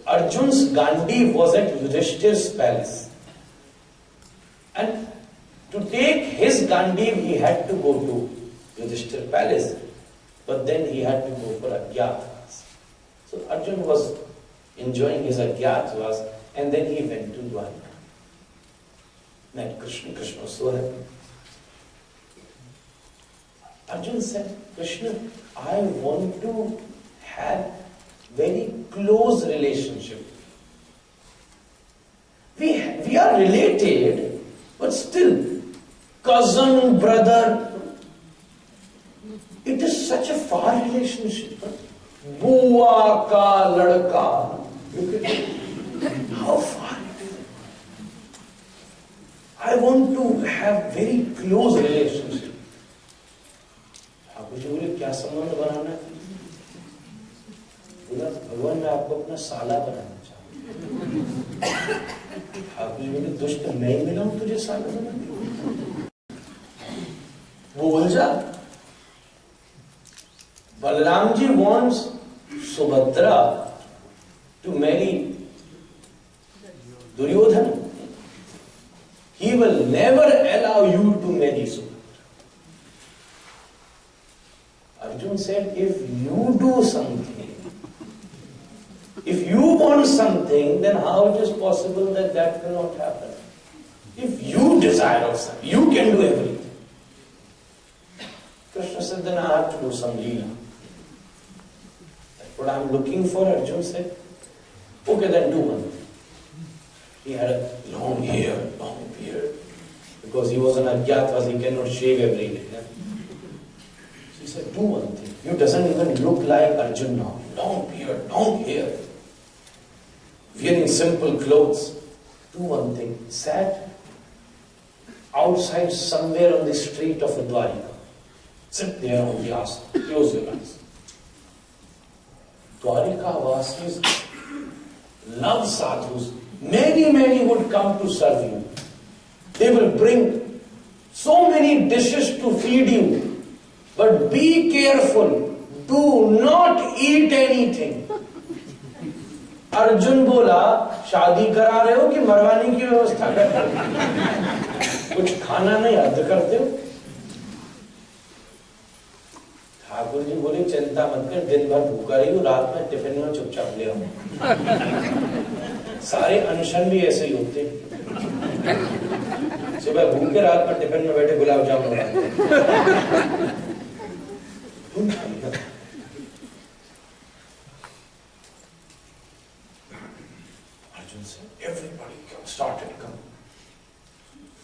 Arjun's Gandhi was at Yudhishthir's palace. And to take his Gandhi, he had to go to Yudhishthir's palace. But then he had to go for Agyatavas. So Arjun was enjoying his Agyatavas, and then he went to Dwarka. Met Krishna. Krishna was so happy. Arjun said, Krishna, I want to have very close relationship. We are related, but still, cousin, brother, it is such a far relationship. Bua ka ladka. How far it is. I want to have very close relationship. Thakur ji बोले क्या संबंध बनाना है? बोला भगवान मैं आपको अपना साला बनाना चाहता हूँ। ठाकुर जी बोले दुष्ट मैं ही मिला हूं तुझे साला बनाने? वो उलझा। Balaram ji wants Subhadra to marry Duryodhana. He will never allow you to marry Subhadra. Arjun said, if you do something, if you want something, then how it is possible that that will not happen? If you desire of something, you can do everything. Krishna said, then I have to do some leela. That's what I am looking for. Arjun said, okay, then do one thing. He had a long hair, long beard. Because he was an Agyatavas, he cannot shave every day. So he said, do one thing. You doesn't even look like Arjun now. Long beard, long hair. Wearing simple clothes. Do one thing. Sat outside somewhere on the street of Dwarka. Sit there on the asana. Close your eyes. Dwarka Vasis love sadhus. Many would come to serve you. They will bring so many dishes to feed you. But be careful. Do not eat anything. Arjun बोला शादी करा रहे हो कि मरवाने की व्यवस्था कर रहे हो? कुछ खाना नहीं हद करते हो? ठाकुर जी बोले चिंता मत कर, दिन भर भूखा रही हूँ, रात में टिफिन में चुपचाप ले आऊं। सारे अनशन भी ऐसे ही होते हैं। सुबह भूखे, रात में टिफिन में बैठे गुलाब जामुन बनाते। Everybody started coming.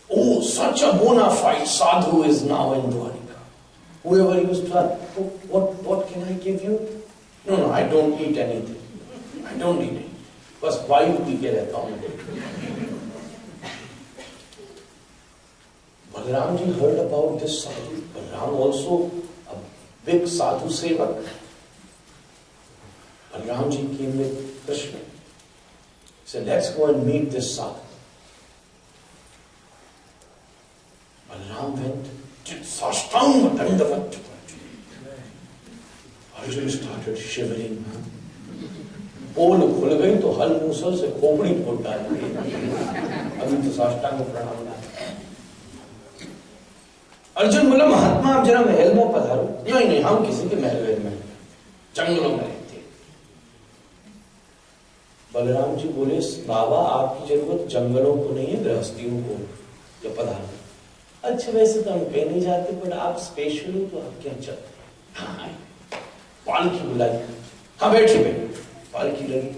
Oh, such a bona fide sadhu is now in Dwarka. Whoever used to ask, what can I give you? No, I don't eat anything. I don't eat anything. बस वायु P के रहता हूँ। Balaram ji heard about this sadhu. Balaram also a big sadhu sevak. Balaram ji came with Krishna. He said, let's go and meet this sadhu. Balaram went, did sashtanga dandavat. Arjuna started shivering. पोल खुल गई तो हल मूसल से खोपड़ी फूट डाली। अभी तो साष्टांग प्रणाम ना। अर्जुन बोला महात्मा आप जरा महल में पधारो। नहीं हम किसी के महल में जंगलों में रहते हैं। बलराम जी बोले बाबा आपकी जरूरत जंगलों को नहीं है, गृहस्थियों को या पधारो। अच्छा वैसे तो हम कहीं नहीं जाते, पर आप स्पेशल हो तो आप क्या चलते? हाँ पालकी बुलाई। हाँ बैठी पालकी लगी।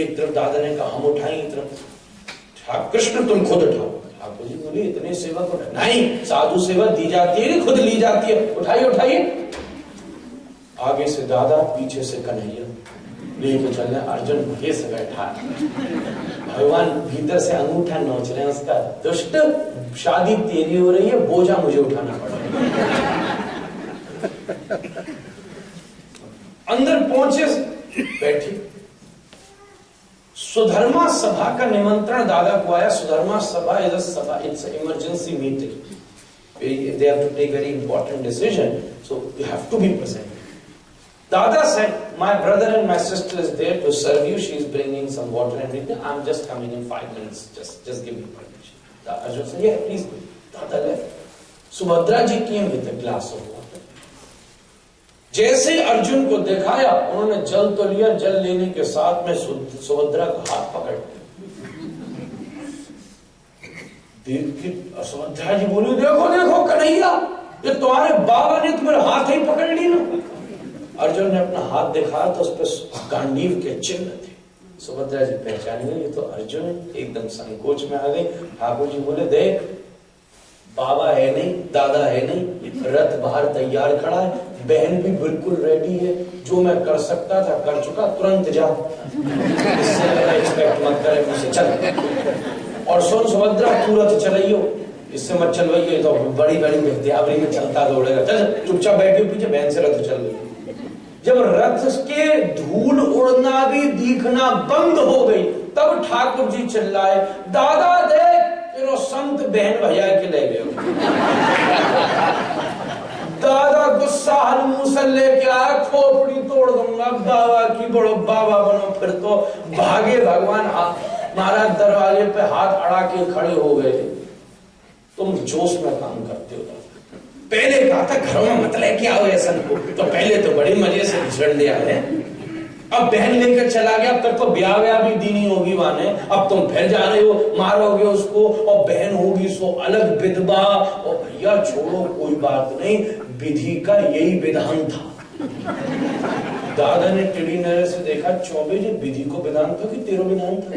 एक तरफ दादा ने कहा हम उठाएं, एक तरफ कृष्ण तुम खुद उठाओ। ठाकुर जी बोले इतने सेवक उठा नहीं, साधु सेवा दी जाती है खुद ली जाती है, उठाइए उठाइए। आगे से दादा, पीछे से कन्हैया लेके चल रहे। अर्जुन भगे से बैठा, भगवान भीतर से अंगूठा नोच रहे हैं उसका। दुष्ट शादी तेरी हो रही है, बोझा मुझे उठाना पड़ेगा। अंदर पहुंचे, बैठी। सुधर्मा सभा का निमंत्रण दादा को आया। सुधर्मा सभा इज अ सभा, it's emergency meeting. They have to take very important decision, so you have to be present. Dada said, my brother and my sister is there to serve you. She is bringing some water and everything. I'm just coming in 5 minutes. Just give me permission. Arjuna said, yeah, please go. Dada left. Subhadra ji came with a glass of water. जैसे अर्जुन को दिखाया, उन्होंने जल तो लिया, जल लेने के साथ में सुभद्रा का हाथ पकड़ लिया। सुभद्रा जी बोली, देखो देखो कन्हैया, ये तुम्हारे बाबा ने तुम्हारे हाथ ही पकड़ ली ना। अर्जुन ने अपना हाथ दिखाया तो उस पर गांडीव के चिन्ह थे। सुभद्रा जी पहचान गई, ये तो अर्जुन है। एकदम संकोच में आ गई। ठाकुर जी बोले, देख बाबा है नहीं, दादा है नहीं, रथ बाहर तैयार खड़ा है, बहन भी बिल्कुल रेडी है, जो मैं कर सकता था कर चुका, तुरंत जा, इससे मेरा एक्सपेक्ट मत करे मुझसे, चल। और सुन सुभद्रा, तुरंत चलियो, इससे मत चलवाइए, तो बड़ी बड़ी विद्यावरी में चलता दौड़ेगा, चल चुपचाप बैठियो पीछे, बहन से रथ चल गई। जब रथ के धूल उड़ना भी दिखना बंद हो गई, तब ठाकुर जी चिल्लाए, दादा देख तेरो संत बहन भैया के ले गए। दादा गुस्सा हल मुंह से लेके आया, खोपड़ी तोड़ दूंगा, बाबा की बड़ो बाबा बनो। फिर तो भागे भगवान, महाराज दरवाजे पे हाथ अड़ा के खड़े हो गए। तुम जोश में काम करते हो। पहले कहा था घरों में मत लेके आओ ऐसा को, तो पहले तो बड़े मजे से झड़ लिया है। अब बहन लेकर चला गया, अब तक तो ब्याह व्याह भी दी नहीं होगी वाने, अब तुम फिर जा रहे हो, मारोगे उसको, और बहन होगी सो अलग विधवा। और भैया छोड़ो, कोई बात नहीं, विधि का यही विधान था। दादा ने टेढ़ी नजर से देखा, चौबे जी विधि को विधान था कि तेरो विधान था?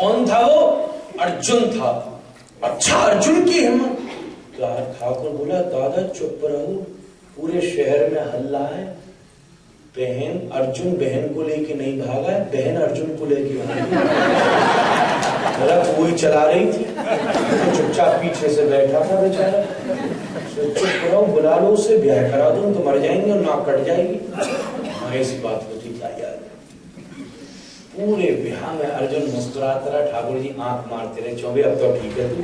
कौन था वो? अर्जुन था। अच्छा, अर्जुन की हिम्मत। ठाकुर बोला, दादा चुप रहो, पूरे शहर में हल्ला है, बहन अर्जुन बहन को लेके नहीं भागा है, बहन अर्जुन को लेके भागी। रथ वही चला रही थी, तो चुपचाप पीछे से बैठा था बेचारा। चुप रहो, बुला लो उसे, ब्याह करा दो, तो मर जाएंगे और नाक कट जाएगी। ऐसी बात होती क्या यार। पूरे ब्याह में अर्जुन मुस्कुराता रहा, ठाकुर जी आंख मारते रहे, चौबे अब तो ठीक है तू,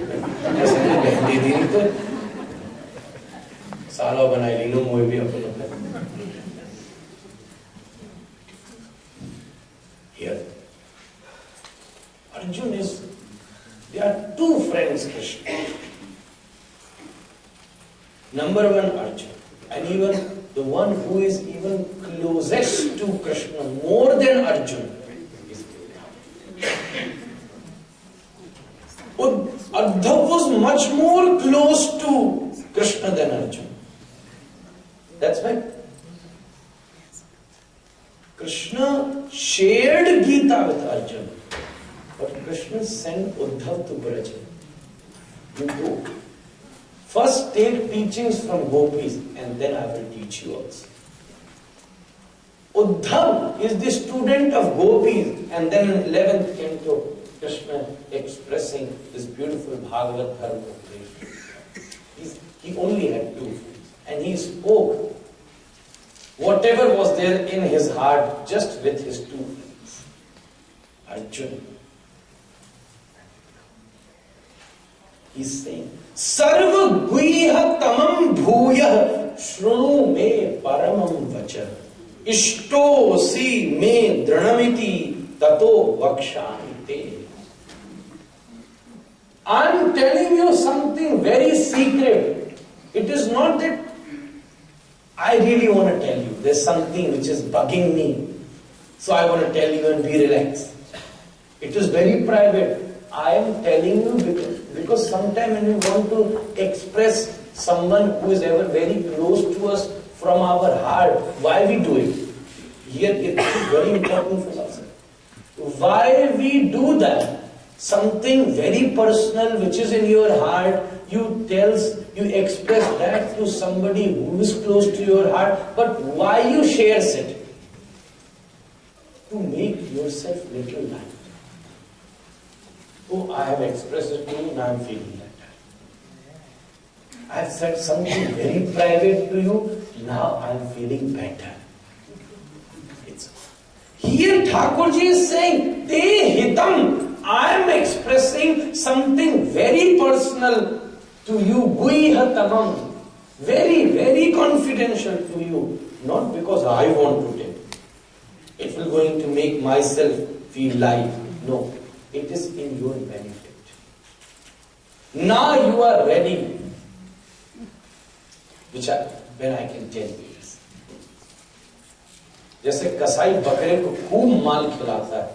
ऐसे बहन दे दी तो सालों बनाई ली लो, मोए भी अपने। Here, Arjuna is, there are two friends Krishna. Number one, Arjuna, and even the one who is even closest to Krishna more than Arjuna is Uddhav was much more close to Krishna than Arjuna. That's why Krishna shared Gita with Arjuna, but Krishna sent Uddhav to Braja. You go. First take teachings from gopis and then I will teach you also. Uddhav is the student of gopis, and then in 11th canto Krishna expressing this beautiful Bhagavad-Gita. He only had two friends and he spoke whatever was there in his heart just with his two friends. Arjuna. He's saying, Sarva guiha tamam bhuyah shrunu me paramam vacha ishto si me dranamiti tato vakshami te. I'm telling you something very secret. It is not that I really want to tell you. There's something which is bugging me. So I want to tell you and be relaxed. It is very private. I am telling you because sometimes when we want to express someone who is ever very close to us from our heart, why we do it? Here it is very important for us. Why we do that? Something very personal which is in your heart, you express that to somebody who is close to your heart, but why you shares it? To make yourself little light. Oh, I have expressed it to you, now I am feeling like that. I have said something very private to you, now I am feeling better. Here Thakurji is saying, Te hitam, I am expressing something very personal to you, guiha tamam, very, very confidential to you. Not because I want to tell. It will going to make myself feel light. No, it is in your benefit. Now you are ready. When I can tell you this. जैसे कसाई बकरे को खूब माल खिलाता है,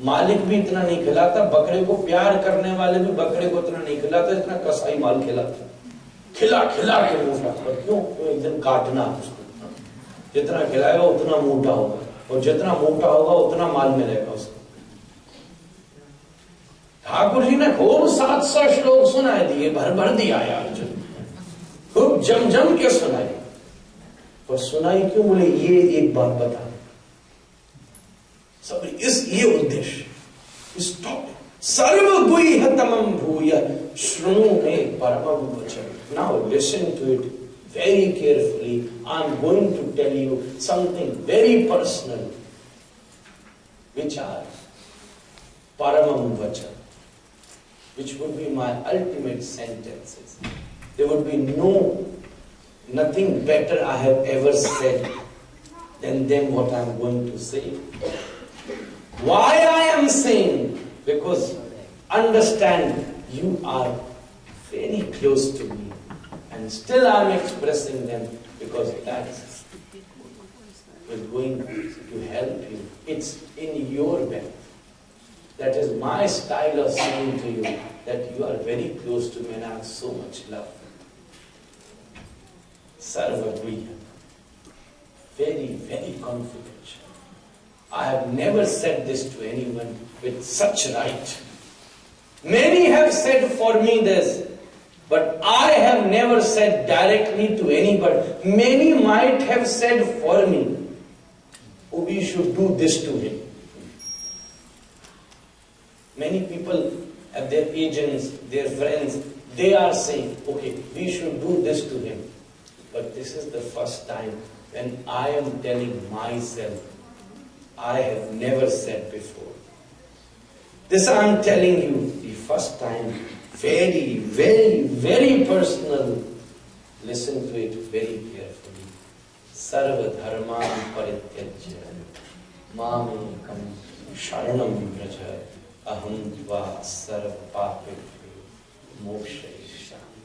मालिक भी इतना नहीं खिलाता, बकरे को प्यार करने वाले भी बकरे को इतना नहीं खिलाता जितना कसाई माल खिलाता। खिला खिला के मोटा। और क्यों? एक दिन काटना उसको। जितना खिलाएगा उतना मोटा होगा, और जितना मोटा होगा उतना माल मिलेगा उसको। ठाकुर जी ने खूब 700 श्लोक सुनाए दिए, भर भर दिया यार, अर्जुन खूब जम जम के सुनाए। और सुनाई क्यों? बोले ये एक बात बता, सब इस ये उद्देश्य। स्टॉप। सर्व गुह्यतमं भूय शृणु मे परमं वचन। Now listen to it very carefully. I am going to tell you something very personal, which are paramam vachan, which would be my ultimate sentences. There would be nothing better I have ever said than what I am going to say. Why I am saying? Because understand, you are very close to me. And still I am expressing them because that is going to help you. It's in your benefit. That is my style of saying to you that you are very close to me and I have so much love. Sarvagriya. Very, very confidential. I have never said this to anyone with such right. Many have said for me this. But I have never said directly to anybody. Many might have said for me, oh, we should do this to him. Many people have their agents, their friends, they are saying, okay, we should do this to him. But this is the first time when I am telling myself, I have never said before. This I am telling you the first time. Very, very, very personal. Listen to it very carefully. Sarva dharman parityajya mamekam sharanam vraja aham tva sarva papebhyo mokshayishyami.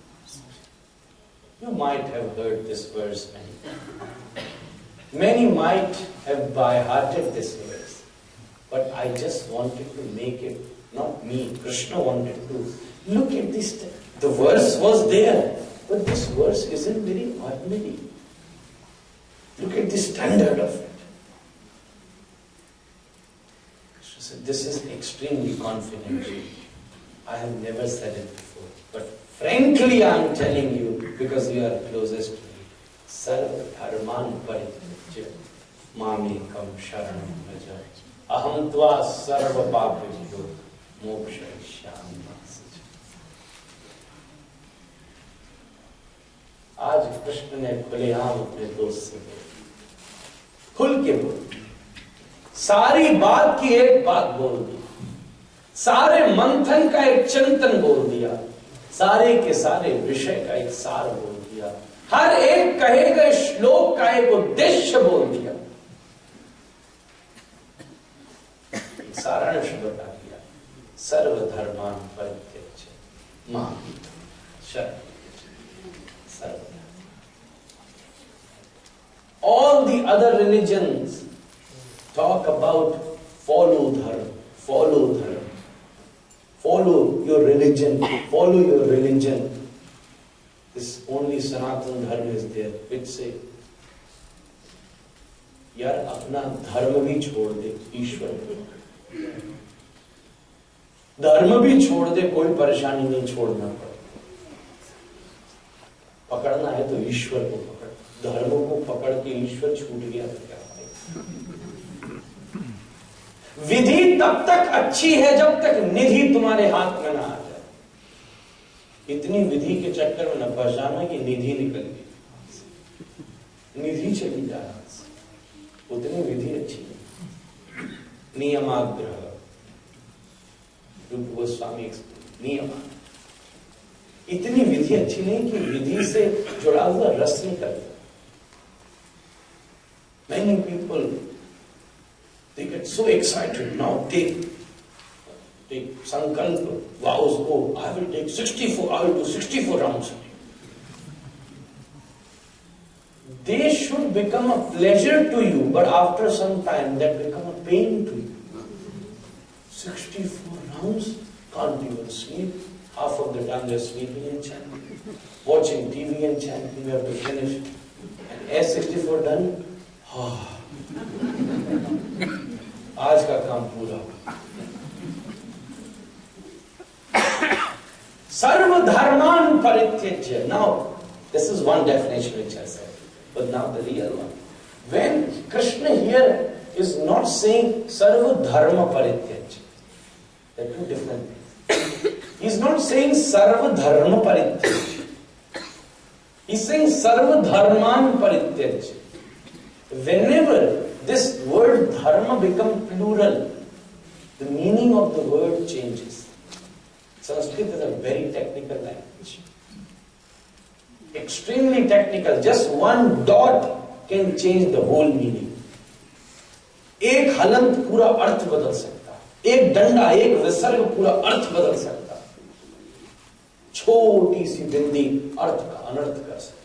You might have heard this verse many times. Many might have by-hearted this verse. But I just wanted to make it, not me, Krishna wanted to. Look at this. The verse was there, but this verse isn't very ordinary. Look at the standard of it. Krishna said, this is extremely confidential. I have never said it before. But frankly, I am telling you, because you are closest to me. Sarva dharman parityajya mamekam sharanam vraja aham tva sarva papebhyo mokshayishyami. आज कृष्ण ने खुलेआम अपने दोस्त से खुल के बोल, सारी बात की एक बात बोल दी, सारे मंथन का एक चिंतन बोल दिया, सारे के सारे विषय का एक सार बोल दिया, हर एक कहे गए श्लोक का एक उद्देश्य बोल दिया, एक सारांश बता दिया। सर्वधर्मान परित्यज्य मां शरणं। All the other religions talk about follow dharma, follow dharma, follow your religion, follow your religion. This only Sanatana dharma is there, which say, यार अपना धर्म भी छोड़ दे, ईश्वर को धर्म भी छोड़ दे, कोई परेशानी नहीं, छोड़ना पड़े। पकड़ना है तो ईश्वर को पकड़, धर्म को पकड़ के ईश्वर छूट गया तो क्या फायदा। विधि तब तक अच्छी है जब तक निधि तुम्हारे हाथ में ना आ जाए। इतनी विधि के चक्कर में न पहचाना कि निधि निकल गई, निधि चली जा रहा, उतनी विधि अच्छी है। नियमाग्रह, रूप गोस्वामी नियम, इतनी विधि अच्छी नहीं कि विधि से जुड़ा हुआ रस निकल जाए। Many people, they get so excited now, take sankalpa, vows, oh, I will do 64 rounds. They should become a pleasure to you, but after some time, that become a pain to you. 64 rounds, can't even sleep. Half of the time they're sleeping and chanting. Watching TV and chanting, you have to finish. And as 64 done, आज का काम पूरा. Sarva dharman parityajya. Now, this is one definition which I said. But now the real one. When Krishna here is not saying sarva dharma parityajya. They're two different things. He's not saying sarva dharma parityajya. He's saying sarva dharman parityajya. Whenever this word dharma becomes plural, the meaning of the word changes. Sanskrit is a very technical language. Extremely technical. Just one dot can change the whole meaning. एक हलंत पूरा अर्थ बदल सकता है. एक डंडा, एक विसर्ग पूरा अर्थ बदल सकता है. छोटी सी बिंदी अर्थ का अनर्थ कर सकती.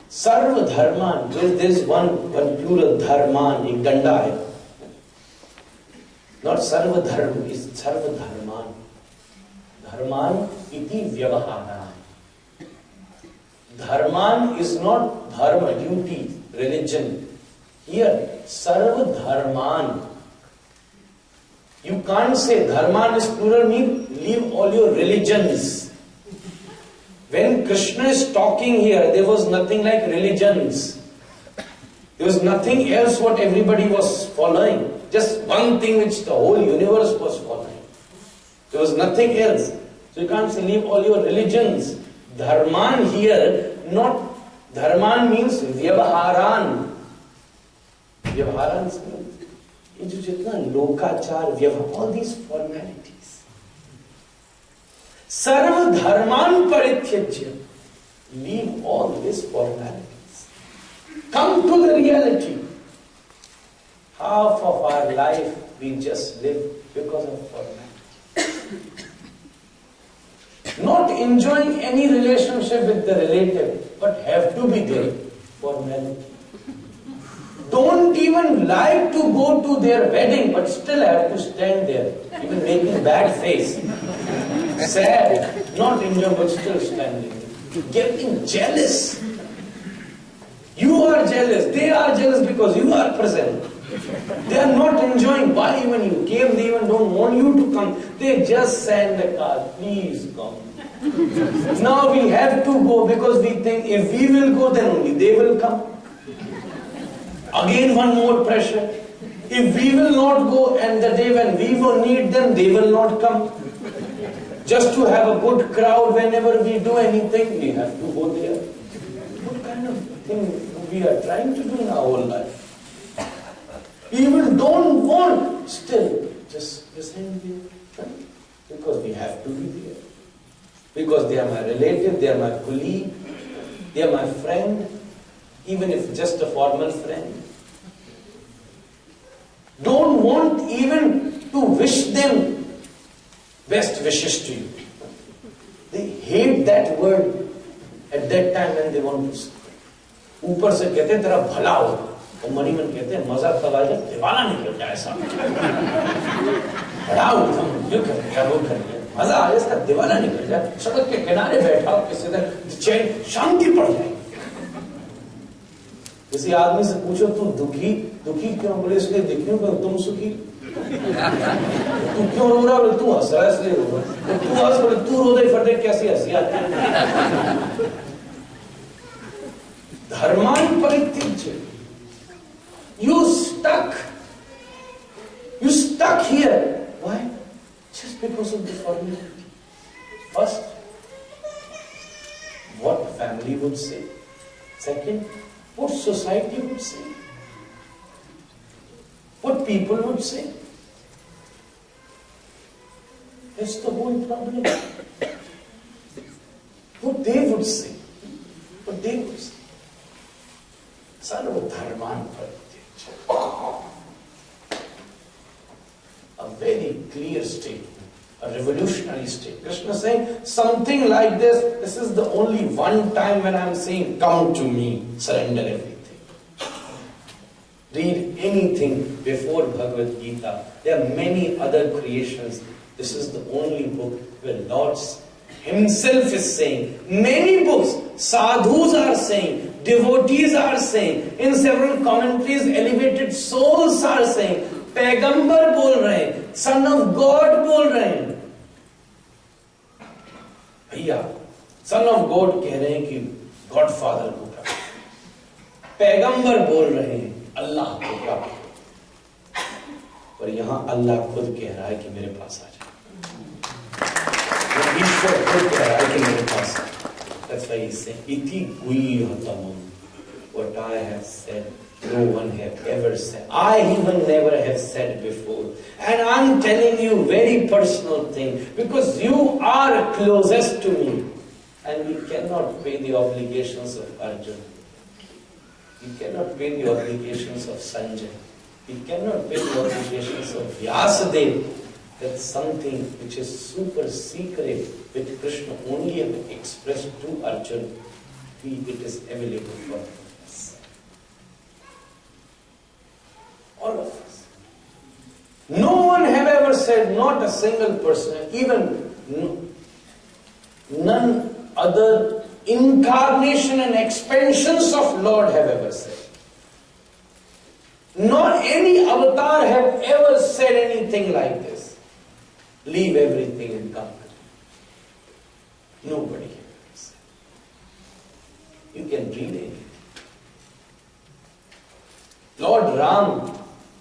सर्व धर्मान, there is one plural dharman, एक डंडा है. Not sarva dharma, it's sarva dharman. Dharman iti vyavaharan. Dharman is not dharma, duty, religion. Here, sarva dharman. You can't say dharman is plural, means leave all your religions. When Krishna is talking here, there was nothing like religions. There was nothing else what everybody was following. Just one thing which the whole universe was following. There was nothing else. So you can't say leave all your religions. Dharman here, not dharman means vyavaharan. Vyavaharan means jitna lokachar, vyavahar, all these formalities. Sarva dharman parityajya. Leave all these formalities. Come to the reality. Half of our life we just live because of formality. Not enjoying any relationship with the relative, but have to be there. Formality. Don't even like to go to their wedding, but still have to stand there, even making bad face. Sad, not enjoying, but still standing. Getting jealous. You are jealous. They are jealous because you are present. They are not enjoying. Why even you came? They even don't want you to come. They just send the card. Please come. Now we have to go because we think if we will go, then only they will come. Again one more pressure. If we will not go and the day when we will need them, they will not come. Just to have a good crowd whenever we do anything, we have to go there. What kind of thing we are trying to do in our whole life? People don't want, still, just present there. Because we have to be there. Because they are my relative, they are my colleague, they are my friend, even if just a formal friend. Don't want even to wish them best wishes to you. They hate that word at that time when they want to say. ऊपर से कहते हैं तेरा भला हो, और money मन कहते हैं मजा तब आ जाए दिवाला निकल जाए ऐसा. बड़ा उठम जो कर दिया वो कर दिया मजा आ जाए इसका दिवाला निकल जाए सड़क के किनारे बैठा हो किसी तरह चैन शांति पड़ जाए. किसी आदमी से पूछो तू दुखी क्यों? बोले इसलिए दुखी हूं तुम सुखी. तू क्यों रो रहा? बोले तू हंस रहा है इसलिए रो रहा. तू हंस, बोले तू रो दे फटे कैसी हंसी आती है. धर्मान परित्यज्य. You stuck here. Why? Just because of the formality. First, what family would say. Second, what society would say. What people would say. That's the whole problem. What they would say. What Devas. Sarva dharman parityajya. A very clear statement, a revolutionary statement. Krishna is saying something like this. This is the only one time when I am saying, come to me, surrender everything. Read anything before Bhagavad-Gita. There are many other creations. This is the only book where Lord Himself is saying. Many books, sadhus are saying, devotees are saying, in several commentaries, elevated souls are saying, पैगंबर बोल रहे हैं, son of God बोल रहे हैं. भैया son of God कह रहे हैं कि गॉड फादर को प्राप्त, पैगंबर बोल रहे हैं अल्लाह को प्राप्त, और यहां अल्लाह खुद कह रहा है कि मेरे पास आ जाए. ईश्वर खुद कह रहा है कि मेरे पास आ जाए. That's why he's saying, इति गुह्यतमम्. What I have said, no one have ever said. I even never have said before. And I'm telling you very personal thing, because you are closest to me. And we cannot pay the obligations of Arjuna. We cannot pay the obligations of Sanjay. We cannot pay the obligations of Vyasadeva. That's something which is super secret, which Krishna only expressed to Arjuna. It is available for us. All of us. No one have ever said, not a single person, even none other incarnation and expansions of Lord have ever said. Nor any avatar have ever said anything like this. Leave everything and come. Nobody has ever said. You can read anything. Lord Ram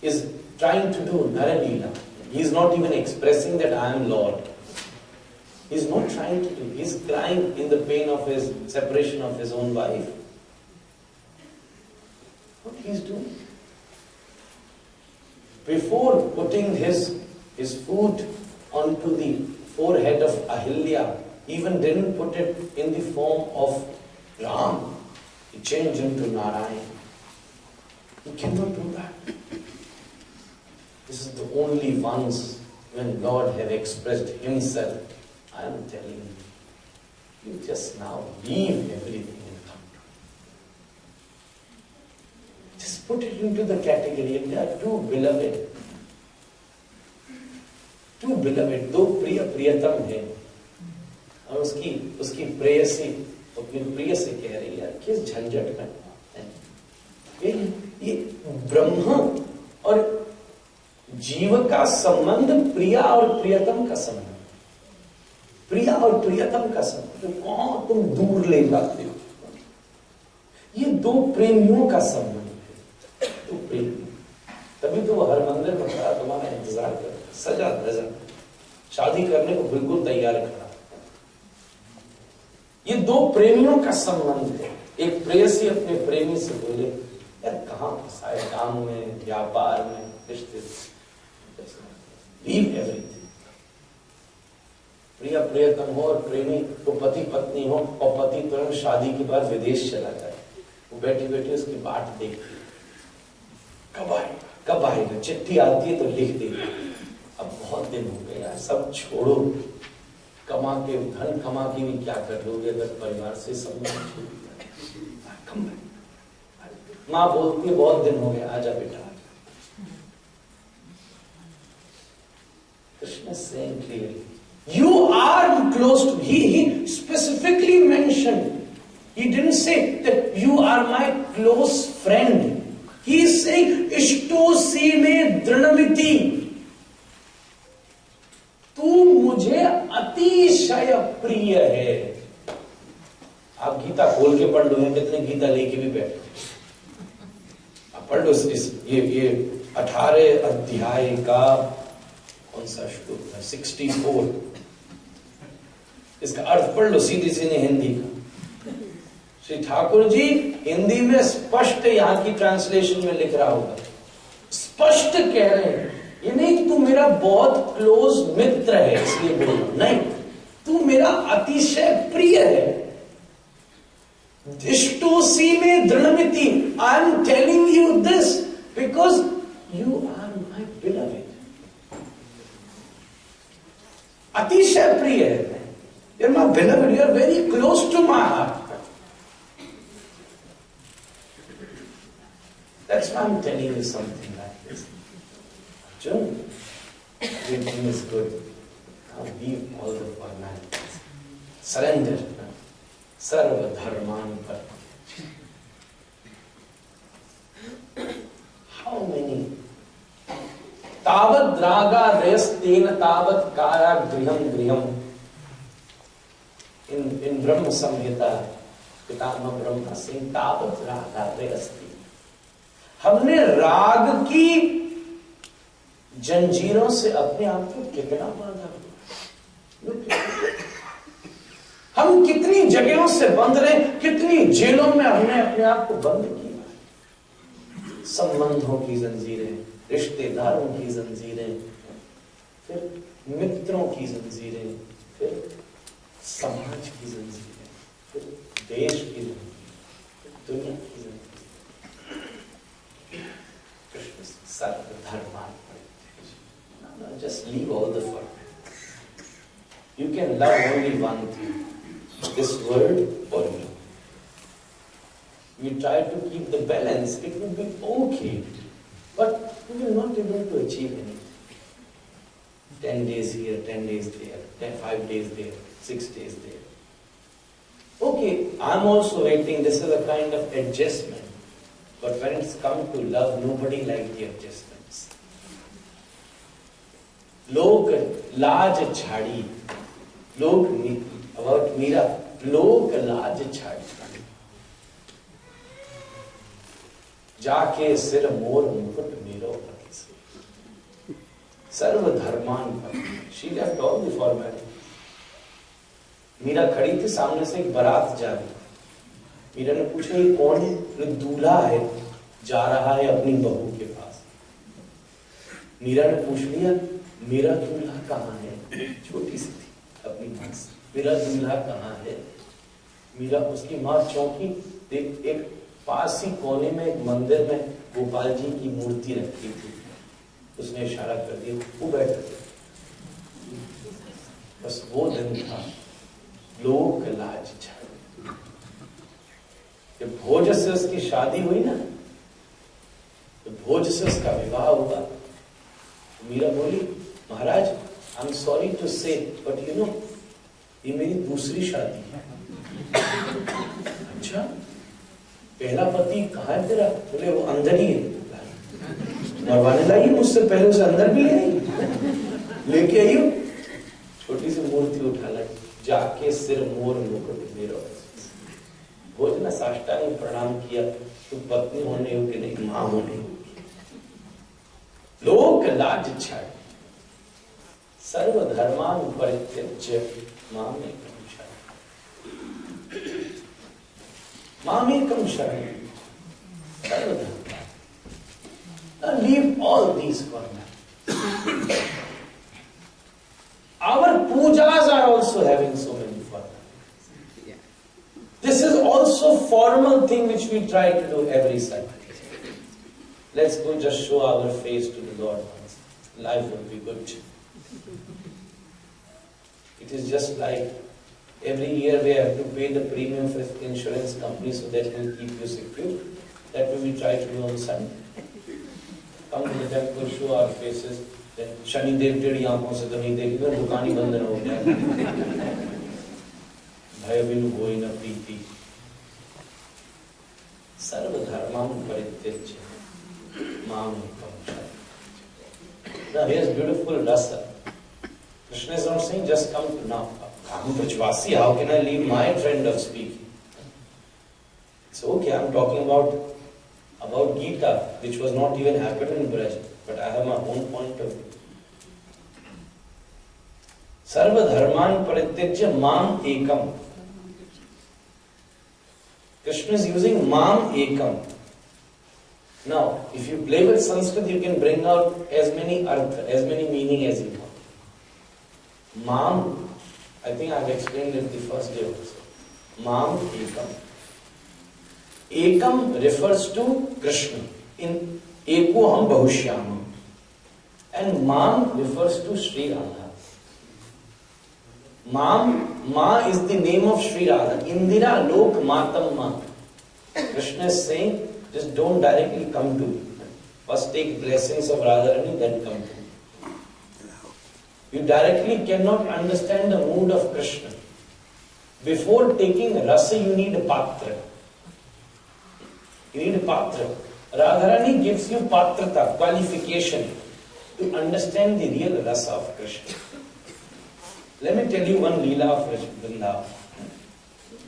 is trying to do Naralila. He is not even expressing that I am Lord. He is not trying to do. He is crying in the pain of his separation of his own wife. What he is doing? Before putting his foot onto the forehead of Ahilya, even didn't put it in the form of Ram. He changed into Narayan. He cannot do that. This is the only once when Lord have expressed Himself. I am telling you, you just now leave everything and come to me. Just put it into the category. If there are two beloved, दो प्रिय प्रियतम है, और उसकी प्रेयसी अपनी प्रिय से कह रही है, किस झंझट में ये ब्रह्म और जीव का संबंध, प्रिया और प्रियतम का संबंध, प्रिया और प्रियतम का संबंध, कौन तुम दूर ले जाते हो? ये दो प्रेमियों का संबंध है. दो प्रेमी, तभी तो वो हर मंदिर में खड़ा तुम्हारा इंतजार कर, सजा धजा, शादी करने को बिल्कुल तैयार खड़ा. ये दो प्रेमियों का संबंध है. एक प्रेयसी अपने प्रेमी से बोले, यार कहाँ फंसा है, काम में, व्यापार में, रिश्ते, लीव एवरीथिंग. प्रिया प्रियतम हो और प्रेमी तो पति पत्नी हो, और पति तुरंत शादी के बाद विदेश चला जाए. वो बैठी बैठी उसकी बाट देखती है, कब आएगा, चिट्ठी आती है तो लिख देगी. अब बहुत दिन हो गए यार, सब छोड़ो, धन कमा के भी क्या कर लोगे अगर परिवार से संबंध छूट गया. माँ बोलती है बहुत दिन हो गए, आजा बेटा. Krishna is saying clearly, you are close to. He specifically mentioned. He didn't say that you are my close friend. He is saying, Ishtosi me dranamiti. तू मुझे अतिशय प्रिय है. आप गीता खोल के पढ़ लो, कितने गीता लेके भी बैठे. आप पढ़ लो ये 18 अध्याय का कौन सा श्लोक था, 64. इसका अर्थ पढ़ लो सीधी सीधी हिंदी का. श्री ठाकुर जी हिंदी में स्पष्ट यहाँ की ट्रांसलेशन में लिख रहा होगा, स्पष्ट कह रहे हैं, ये नहीं तू मेरा बहुत क्लोज मित्र है इसलिए बोल रहा हूं, नहीं, तू मेरा अतिशय प्रिय है. Ishtosi me drinamiti. I am telling you this because you are my beloved. Atisha Priya. You are my beloved. You are very close to my heart. That's why I'm telling you something like this. Arjuna, everything is good. Now leave all the formalities. Surrender. Sarva dharman par. How many? Tavat draga restena tavat kaya griham griham. In Brahma Samhita, Pitama Brahma saying tavat raga restena. हमने राग की जंजीरों से अपने आप को कितना बांधा, हम कितनी जगहों से बंद रहे, कितनी जेलों में हमने अपने आप को बंद किया। संबंधों की जंजीरें, रिश्तेदारों की जंजीरें, फिर मित्रों की जंजीरें, फिर समाज की जंजीरें, फिर देश की जंजीरें, दुनिया की जंजीरें। No, just leave all the fun. You can love only one thing, this world or me. You try to keep the balance, it will be okay, but you will not be able to achieve anything. 10 days here, 10 days there, 5 days there, 6 days there. Okay, I'm also waiting, this is a kind of adjustment. But when it's come to love, nobody likes the adjustments. Log laaj chhadi. Log about Meera. Log laaj chhadi. Jaake sir mor mukut mero pati se. Sarva dharman pati. She left all the formalities. Meera खड़ी थी, सामने से एक बारात जा रही। मीरा ने पूछा ये कौन है? बोले दूल्हा है, जा रहा है अपनी बहू के पास। मीरा ने पूछ लिया मेरा दूल्हा कहाँ है? छोटी सी थी अपनी माँ से, मेरा दूल्हा कहाँ है? मीरा, उसकी माँ चौंकी। एक पास ही कोने में एक मंदिर में गोपाल जी की मूर्ति रखी थी, उसने इशारा कर दिया, वो बैठ गए। बस वो दिन था लोक लाज छाड़ी। जब भोज से उसकी शादी हुई ना, तो भोज से उसका विवाह हुआ। तो मीरा बोली महाराज आई एम सॉरी टू से बट यू नो ये मेरी दूसरी शादी है। अच्छा, पहला पति कहाँ है तेरा? बोले वो अंदर ही है। मरवाने लगी मुझसे पहले, उसे अंदर भी लेके आई हो। छोटी सी मूर्ति उठा लाई, जाके सिर मोर मुकुट मेरो। भोज ने साष्टांग प्रणाम किया, तू पत्नी होने योग्य नहीं, मां होने योग्य। लोक लाज छाड़, सर्व धर्मान परित्यज्य मामेकं शरणं। मामेकं शरणं, सर्व धर्म। Now leave all these formalities. Our pujas are also having so many formalities. This is also formal thing which we try to do every Sunday. Let's go just show our face to the Lord once. Life will be good. It is just like every year we have to pay the premium for insurance company so that will keep you secure. That will we try to do on Sunday. Come to the temple, show our faces. Shanidev टेढ़ी आंखों से तो नहीं देखी, दुकान ही बंद न हो गया। भय बिनु होई न प्रीति, सर्व धर्मान् परित्यज्य मामेकं शरणं। Now here's beautiful rasa. Krishna is not saying just come to now. I'm Brajvasi, how can I leave my trend of speaking? It's okay, I'm talking about Gita, which was not even happened in Braj, but I have my own point of view. सर्व धर्मान परित्यज्य माम एकम. Krishna is using mam ekam. Now, if you play with Sanskrit, you can bring out as many artha, as many meaning as you want. Mam, I think I have explained it the first day also. Mam ekam. Ekam refers to Krishna. In Eko Ham Bahushyam. And Mam refers to Sri Radha. Ma is the name of Sri Radha. Indira Lok Matam Ma. Krishna is saying, just don't directly come to me. First take blessings of Radharani, then come to me. You directly cannot understand the mood of Krishna. Before taking rasa, you need a patra. You need a patra. Radharani gives you patrata, qualification, to understand the real rasa of Krishna. Let me tell you one leela of Vrindavan.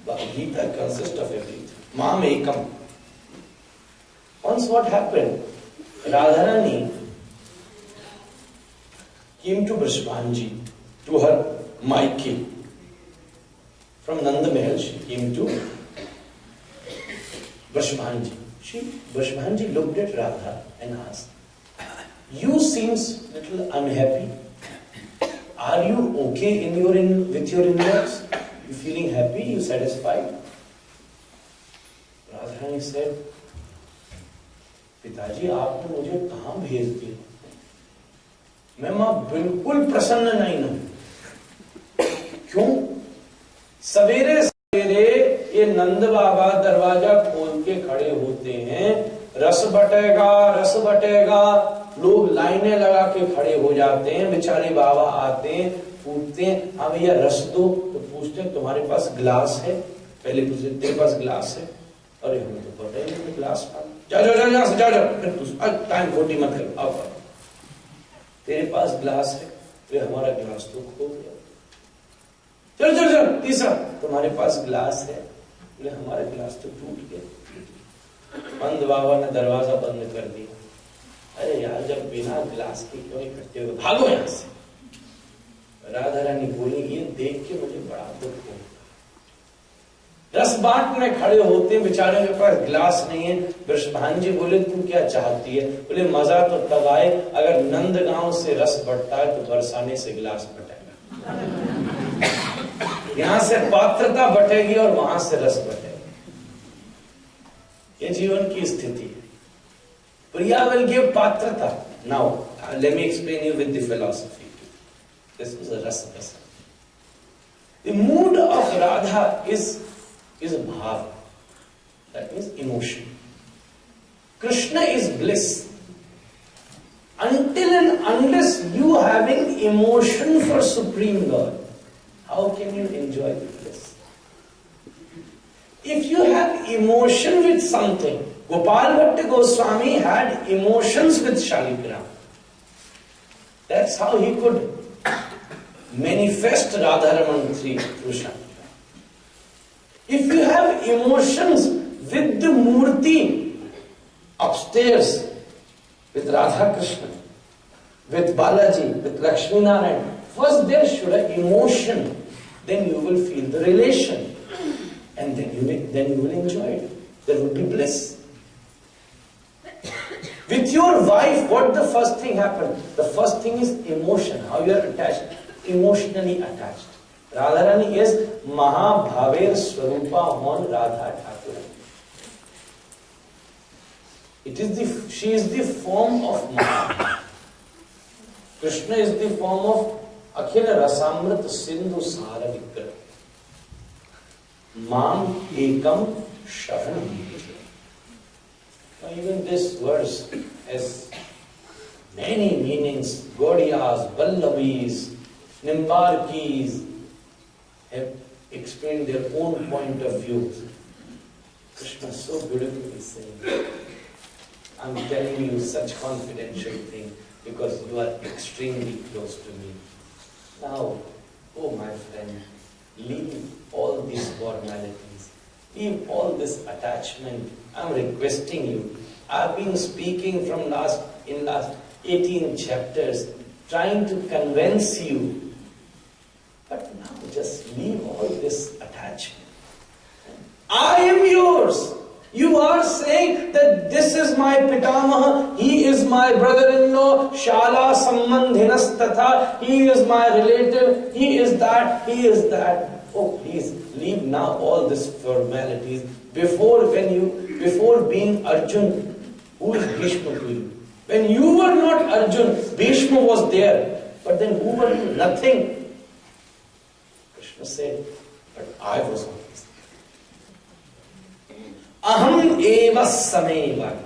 Bhagavad-Gita consists of everything. Mam ekam. Once what happened? Radharani came to Brishmanji, to her Maike. From Nanda Mahal, she came to Brishmanji. Brishmanji looked at Radha and asked, you seems little unhappy. Are you okay with your in-laws? You feeling happy? You satisfied? Radharani said, पिताजी आपने मुझे कहां भेज दिया? मैं मां बिल्कुल प्रसन्न नहीं हूं। क्यों? सवेरे सवेरे ये नंद बाबा दरवाजा खोल के खड़े होते हैं, रस बटेगा, रस बटेगा, लोग लाइनें लगा के खड़े हो जाते हैं, बेचारे बाबा आते हैं, पूछते हैं, हाँ भैया रस दो, तो पूछते हैं तुम्हारे पास ग्लास है? पहले पूछते तेरे पास ग्लास है? अरे हमें तो पता ही नहीं ग्लास का। जाओ, फिर टाइम खोटी मत करो, आओ तेरे पास ग्लास है? वे हमारा ग्लास तो खो गया। चल तीसरा, तुम्हारे पास ग्लास है? बोले हमारा ग्लास तो टूट गया। बंद बाबा ने दरवाजा बंद कर दिया। अरे यार, जब बिना ग्लास के क्यों इकट्ठे हो, भागो यहां से। राधा रानी बोली, ये देख के मुझे बड़ा दुख हो। रस बांटने खड़े होते हैं, बेचारे के पास ग्लास नहीं है। ब्रजभानजी बोले तू क्या चाहती है? बोले मजा तो तब आए अगर नंदगांव से रस बटता है तो बरसाने से गिलास बटेगा। यहां से पात्रता बटेगी और वहां से रस बटेगा। ये जीवन की स्थिति है। Priya will give patrata. Now, let me explain you with the philosophy. This is a rasa rasa. The mood of Radha is bhav. That means emotion. Krishna is bliss. Until and unless you having emotion for Supreme God, how can you enjoy the bliss? If you have emotion with something, Gopal Bhatta Goswami had emotions with Shaligram. That's how he could manifest Radharaman through Shaligram. If you have emotions with the Murti upstairs, with Radha Krishna, with Balaji, with Lakshmi Narayan, first there should have emotion, then you will feel the relation, and then you will enjoy it. There will be bliss. With your wife, what the first thing happened? The first thing is emotion, how you are attached, emotionally attached. Radharani is Mahabhaver Swarupa Mon Radha Thakur. She is the form of Maha. Krishna is the form of Akhila Rasamrit Sindhu Sara Vikrama. Mam Ekam Sharanam. Now even this verse has many meanings. Gaudiyas, Vallabhis, Nimbarkis have explained their own point of view. Krishna so beautifully saying, I'm telling you such confidential thing because you are extremely close to me. Now, oh my friend, leave all these formalities. Leave all this attachment. I'm requesting you. I've been speaking from last 18 chapters, trying to convince you. But now just leave all this attachment. I am yours. You are saying that this is my Pitamaha, he is my brother-in-law, Shala Sambandhinas Tatha, he is my relative, he is that, he is that. Oh, please, leave now all these formalities. Before being Arjun, who is Bhishma to you? When you were not Arjun, Bhishma was there. But then who were you? Nothing. Krishna said, but I was always there. Aham eva sameva.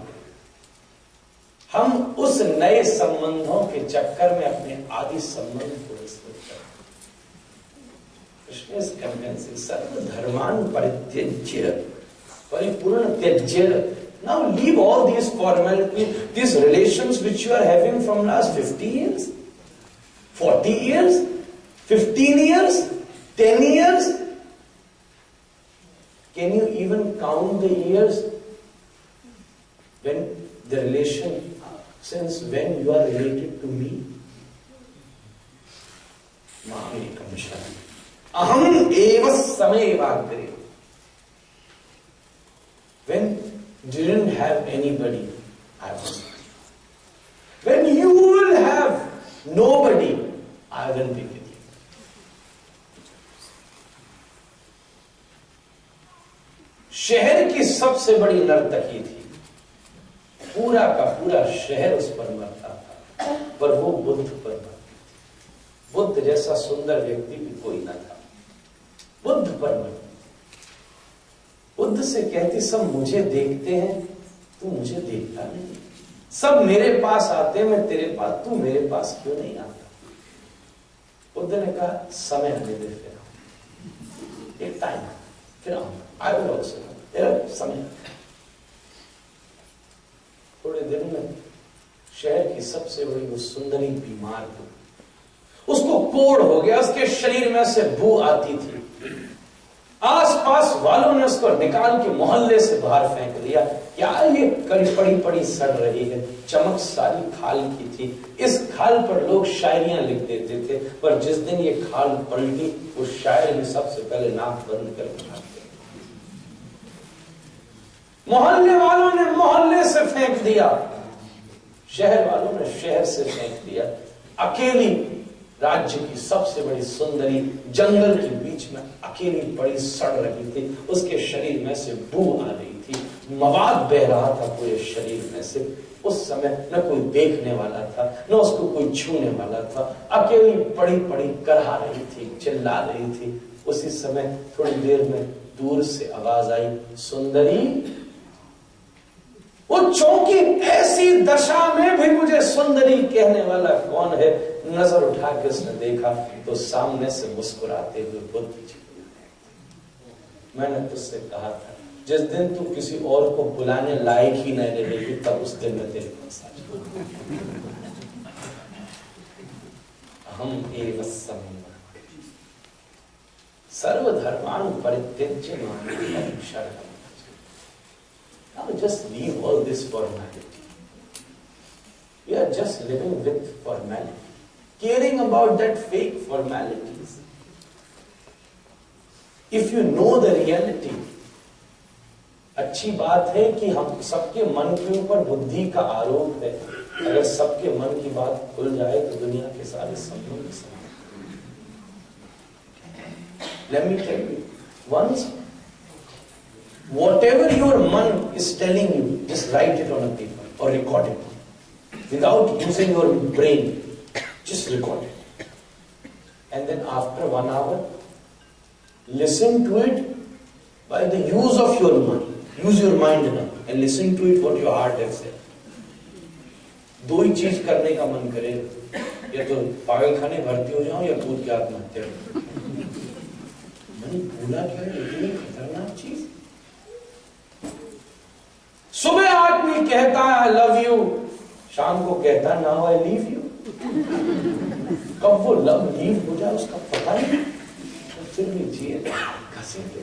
हम उस नए संबंधों के चक्कर में अपने आदि संबंध को विस्मृत करते हैं. कृष्ण इज कन्विंसिंग सर्व धर्मान परित्यज्य परिपूर्ण त्यज्य. Now leave all these formalities, these relations which you are having from last 50 years, 40 years, 15 years, 10 years. Can you even count the years when the relation, since when you are related to me? Mamekam Shani. Aham eva samevagre. When didn't have anybody, I was. When you will have nobody, I will be with you. शहर की सबसे बड़ी नर्तकी थी. पूरा का पूरा शहर उस पर मरता था, पर वो बुद्ध पर मरती थी. बुद्ध जैसा सुंदर व्यक्ति भी कोई न था. बुद्ध पर मरती. बुद्ध से कहती, सब मुझे देखते हैं, तू मुझे देखता नहीं. सब मेरे पास आते, मैं तेरे पास, तू मेरे पास क्यों नहीं आता? बुद्ध ने कहा, समय आने दे, फिर एक टाइम, फिर आऊंगा. I will also. समय. थोड़े दिन में शहर की सबसे बड़ी वो सुंदरी बीमार हो. उसको कोढ़ हो गया, उसके शरीर में से बू आती थी. आसपास वालों ने उसको निकाल के मोहल्ले से बाहर फेंक दिया. क्या ये पड़ी पड़ी सड़ रही है? चमक सारी खाल की थी. इस खाल पर लोग शायरियां लिख देते थे, पर जिस दिन ये खाल पलटी, वो शायर भी सबसे पहले नाक बंद कर उठाते. मोहल्ले वालों ने मोहल्ले से फेंक दिया, शहर वालों ने शहर से फेंक दिया. अकेली राज्य की सबसे बड़ी सुंदरी जंगल के बीच में अकेली पड़ी सड़ रही थी. उसके शरीर में से बू आ रही थी, मवाद बह रहा था पूरे शरीर में से. उस समय न कोई देखने वाला था, न उसको कोई छूने वाला था. अकेली पड़ी पड़ी करहा रही थी, चिल्ला रही थी. उसी समय थोड़ी देर में दूर से आवाज आई, सुंदरी. वो चौंकी, ऐसी दशा में भी मुझे सुंदरी कहने वाला कौन है? नजर उठा के उसने देखा तो सामने से मुस्कुराते हुए बुद्ध जी. मैंने तुझसे कहा था, जिस दिन तू किसी और को बुलाने लायक ही नहीं रहेगी, तब उस दिन मैं तेरे पास आ जाऊंगा. हम एव सर्वधर्मान् परित्यज्य मामेकं शरणं. Now just leave all this formality. We are just living with formality, caring about that fake formalities. If you know the reality, अच्छी बात है कि हम सबके मन के ऊपर बुद्धि का आरोप है. अगर सबके मन की बात खुल जाए तो दुनिया के सारे संबंध समाप्त. Let me tell you, once whatever your man is telling you, just write it on a paper or record it. Without using your brain, just record it. And then after 1 hour, listen to it by the use of your mind. Use your mind now and listen to it what your heart has said. दो ही चीज करने का मन करे, या तो पागल खाने भर्ती हो जाओ या कूद के आत्महत्या. मैंने भूला क्या है, इतनी खतरनाक चीज. सुबह आदमी कहता है आई लव यू, शाम को कहता है नाउ आई लीव यू. कब वो लव लीव हो जाए उसका पता नहीं, फिर भी जिए घसीटे.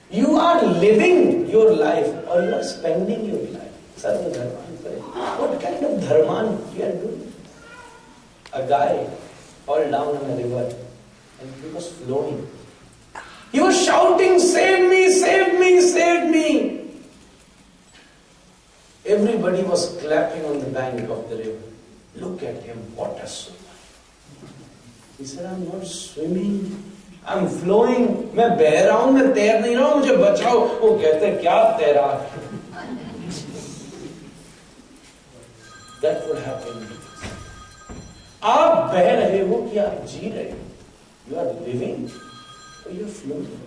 You are living your life or you are spending your life. Sarva dharman kare. What kind of dharman you are doing? A guy fell down in a river and he was flowing. He was shouting, "Save me, save me, save me." Everybody was clapping on the bank of the river. Look at him, what a swimmer. He said, "I'm not swimming, I'm flowing." मैं बह रहा हूं, मैं तैर नहीं रहा हूं, मुझे बचाओ। वो कहते क्या तैराक। That would happen. आप बह रहे हो कि आप जी रहे हो? You are living or you are floating?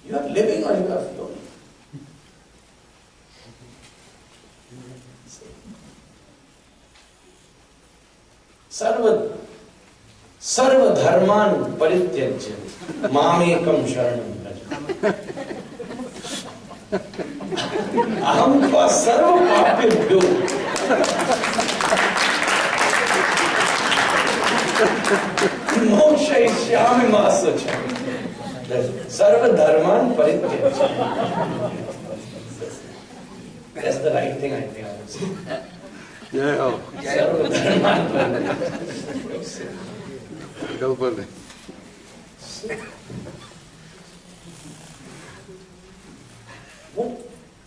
You are living or you are floating? सर्वधर्मान् परित्यज्य मामेकं शरणं व्रज। अहं त्वा सर्वपापेभ्यो मोक्षयिष्यामि मा शुचः। सर्वधर्मान् परित्यज्य। That's the right thing, I think I would say. सर्वधर्मान् परित्यज्य।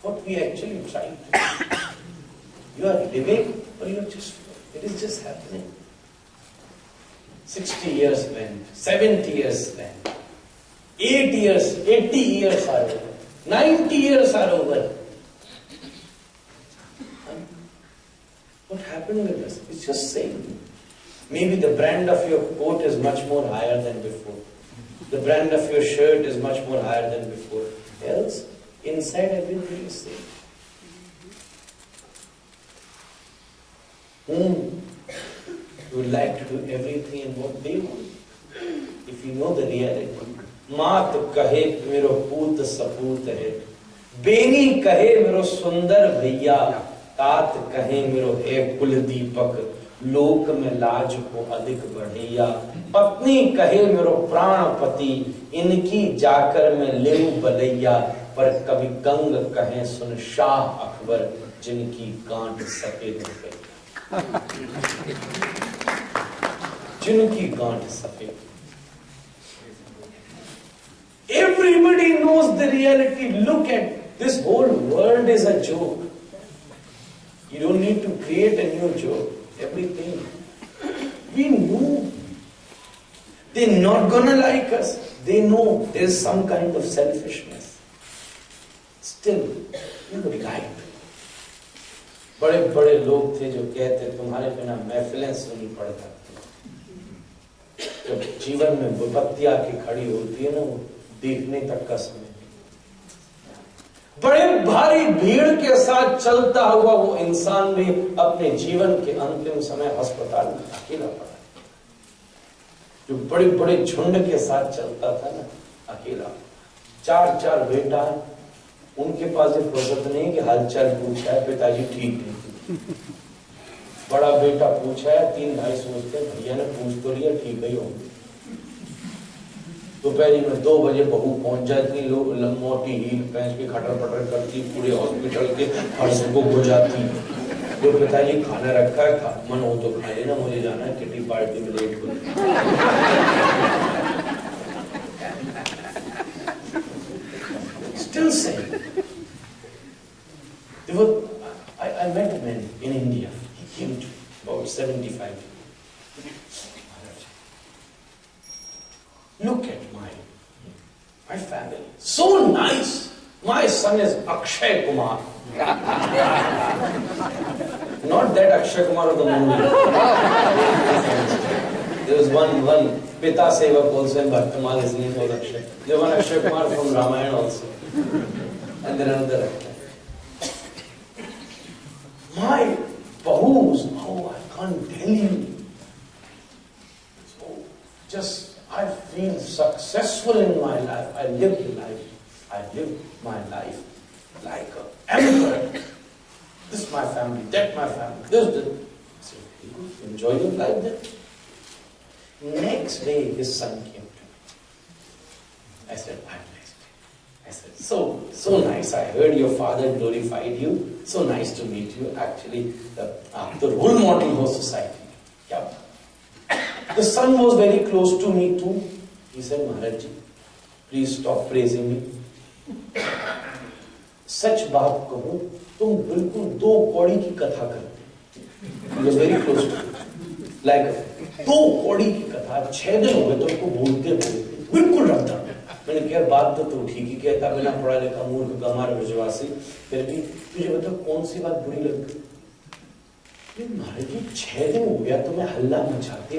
What we actually trying to do? You are living or you are just, it is just happening. 60 years went, 70 years went, 80 years are over, 90 years are over. What happened with us? It's just same. Maybe the brand of your coat is much more higher than before. The brand of your shirt is much more higher than before. Else, inside everything is same. You would like to do everything in what they want. If you know the reality. मात कहे मेरो पूत सपूत है, बेनी कहे मेरो सुंदर भैया, तात कहे मेरो है कुल दीपक, लोक में लाज को अधिक बढ़ैया, पत्नी कहे मेरो प्राणपति, इनकी जाकर मैं लेऊ बलैया, पर कभी गंग कहे सुन शाह अकबर, जिनकी गांठ सफेद हो गई, जिनकी गांठ सफेद। Everybody knows the reality. Look at this whole world is a joke. You don't need to create a new joke. Everything. We know. They're not gonna like us. They know there's some kind of selfishness. Still, you would like. बड़े बड़े लोग थे जो कहते तुम्हारे बिना महफिलें सुनी पड़ जाती। जब जीवन में विपत्ति आके खड़ी होती है ना, वो देखने तक का समय। बड़े भारी भीड़ के साथ चलता हुआ वो इंसान भी अपने जीवन के अंतिम समय अस्पताल में अकेला पड़ा। जो बड़े बड़े झुंड के साथ चलता था ना, अकेला। चार बेटा, उनके पास ये फुर्सत नहीं कि हालचाल पूछा है, पिताजी ठीक नहीं। बड़ा बेटा पूछा है, 3 भाई सोचते भैया ने पूछ तो लिया, ठीक ही होंगे। दोपहर में 2 बजे बहू पहुंच जाती, लोग मोटी हील पहन के खटर पटर करती, पूरे हॉस्पिटल के फर्श को बुझाती। जो पिताजी खाना रखा है, मन हो तो खा लेना, मुझे जाना है किटी पार्टी में, लेट हो। Still saying, I met a man in India. He came to about 75. Look at my family. So nice. My son is Akshay Kumar. Not that Akshay Kumar of the movie. There was one Pita Sevak also in Bhattamal, his name was Akshay. There was one Akshay Kumar from Ramayana also. And then another actor. My bahus, I can't tell you. So, I feel successful in my life. I live my life like an emperor. This is my family, that my family, this. I said, you enjoy your life then? Next day, his son came to me. I said, what next day? I said, So nice. I heard your father glorified you. So nice to meet you. Actually, the role model of society. Yeah. The son was very close to me too. He said, Maharaj ji, please stop praising me. सच बात कहूं, तुम बिल्कुल 2 कौड़ी की कथा करते. He was very close to me. Like 2 कौड़ी की कथा 6 दिन हो गए तुमको बोलते बिल्कुल रखता. मैंने कहा बात तो ठीक ही कहता, बिना पढ़ा लिखा मूर्ख गंवार विश्वासी, फिर भी तुझे बताओ कौन सी बात बुरी लगती. महाराज जी 6 दिन हो गया तुम्हें हल्ला मचाते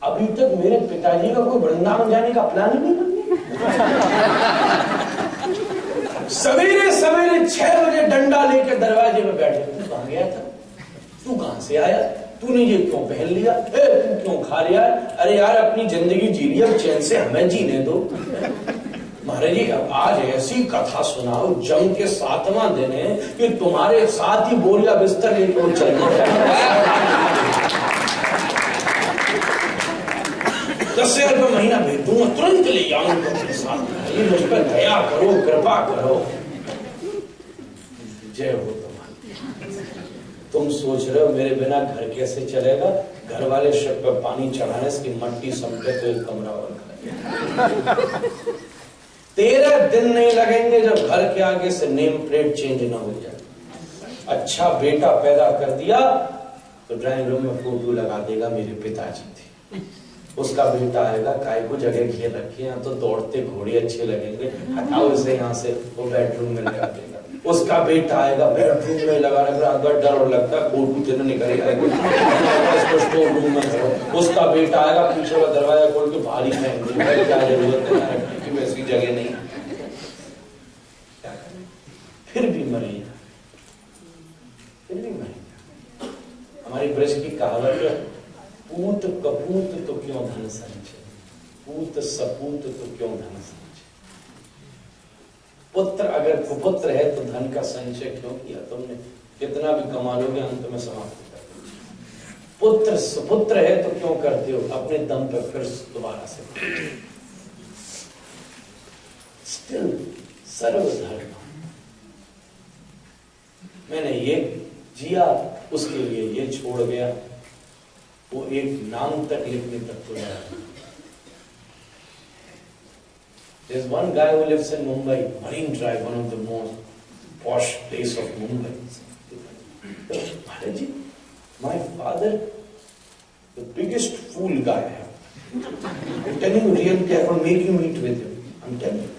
अभी तक मेरे पिताजी का कोई वृंदावन जाने का प्लान ही नहीं बना. सवेरे 6 बजे डंडा लेकर दरवाजे में बैठे. तू कहां गया था? तू कहां से आया? तूने ये क्यों पहन लिया? तू क्यों खा लिया? अरे यार अपनी जिंदगी जी लिया, चैन से हमें जीने दो. महाराज जी अब आज ऐसी कथा सुनाओ, जंग के 7वां दिन है कि तुम्हारे साथ ही बोरिया बिस्तर लेकर चलना. 10,000 रुपये महीना भेज दूंगा, तुरंत ले जाऊंगा अपने साथ. ये मुझ पर दया करो, कृपा करो. जय हो तुम्हारी. तुम सोच रहे हो मेरे बिना घर कैसे चलेगा? घर वाले शक पर पानी चढ़ाने की मट्टी समझे तो एक कमरा और 13 दिन नहीं लगेंगे जब घर के आगे से नेम प्लेट चेंज ना हो जाए. अच्छा बेटा पैदा कर दिया तो ड्राइंग रूम में फोटो लगा देगा मेरे पिताजी थे. उसका बेटा आएगा, काय को जगह घेर रखी है तो दौड़ते घोड़े अच्छे लगेंगे, हटाओ इसे यहाँ से, वो बेडरूम में लगा देगा. उसका बेटा आएगा, बेडरूम में लगा रखा, अगर डर और लगता है फोटो तेरे निकलेगा स्टोर रूम में. उसका बेटा आएगा, पीछे का दरवाजा खोल के भारी फेंक देगा, क्या जरूरत है रखने की, वैसी जगह नहीं. फिर भी मरेगा, फिर भी मरेगा. हमारी ब्रज की कहावत है, पूत कपूत तो क्यों धन संचय, पूत सपूत तो क्यों धन संचय. पुत्र अगर कुपुत्र है तो धन का संचय क्यों किया तुमने? कितना भी कमा लोगे अंत में समाप्त कर दोगे. पुत्र सुपुत्र है तो क्यों करते हो? अपने दम पर फिर दोबारा से. स्टिल सर्वधर्म. मैंने ये जिया, उसके लिए ये छोड़ गया. वो एक नाम तक लिखने तक तो आया. There's one guy who lives in Mumbai, Marine Drive, one of the most posh place of Mumbai. Maharaj ji, my father, the biggest fool guy I have. I'm telling you really, I will make you meet with him. I'm telling you.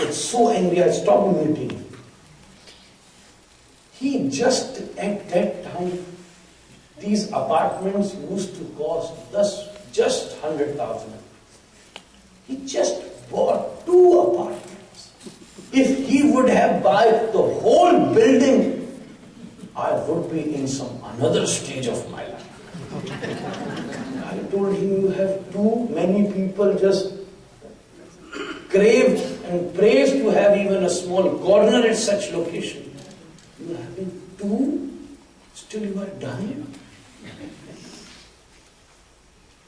It's so angry, I stopped meeting him. He just at that time, these apartments used to cost just 100,000. He just bought 2 apartments. If he would have bought the whole building, I would be in some another stage of my life. I told him, you have too many people just crave and praise to have even a small corner at such location. You are having 2, still you are dying.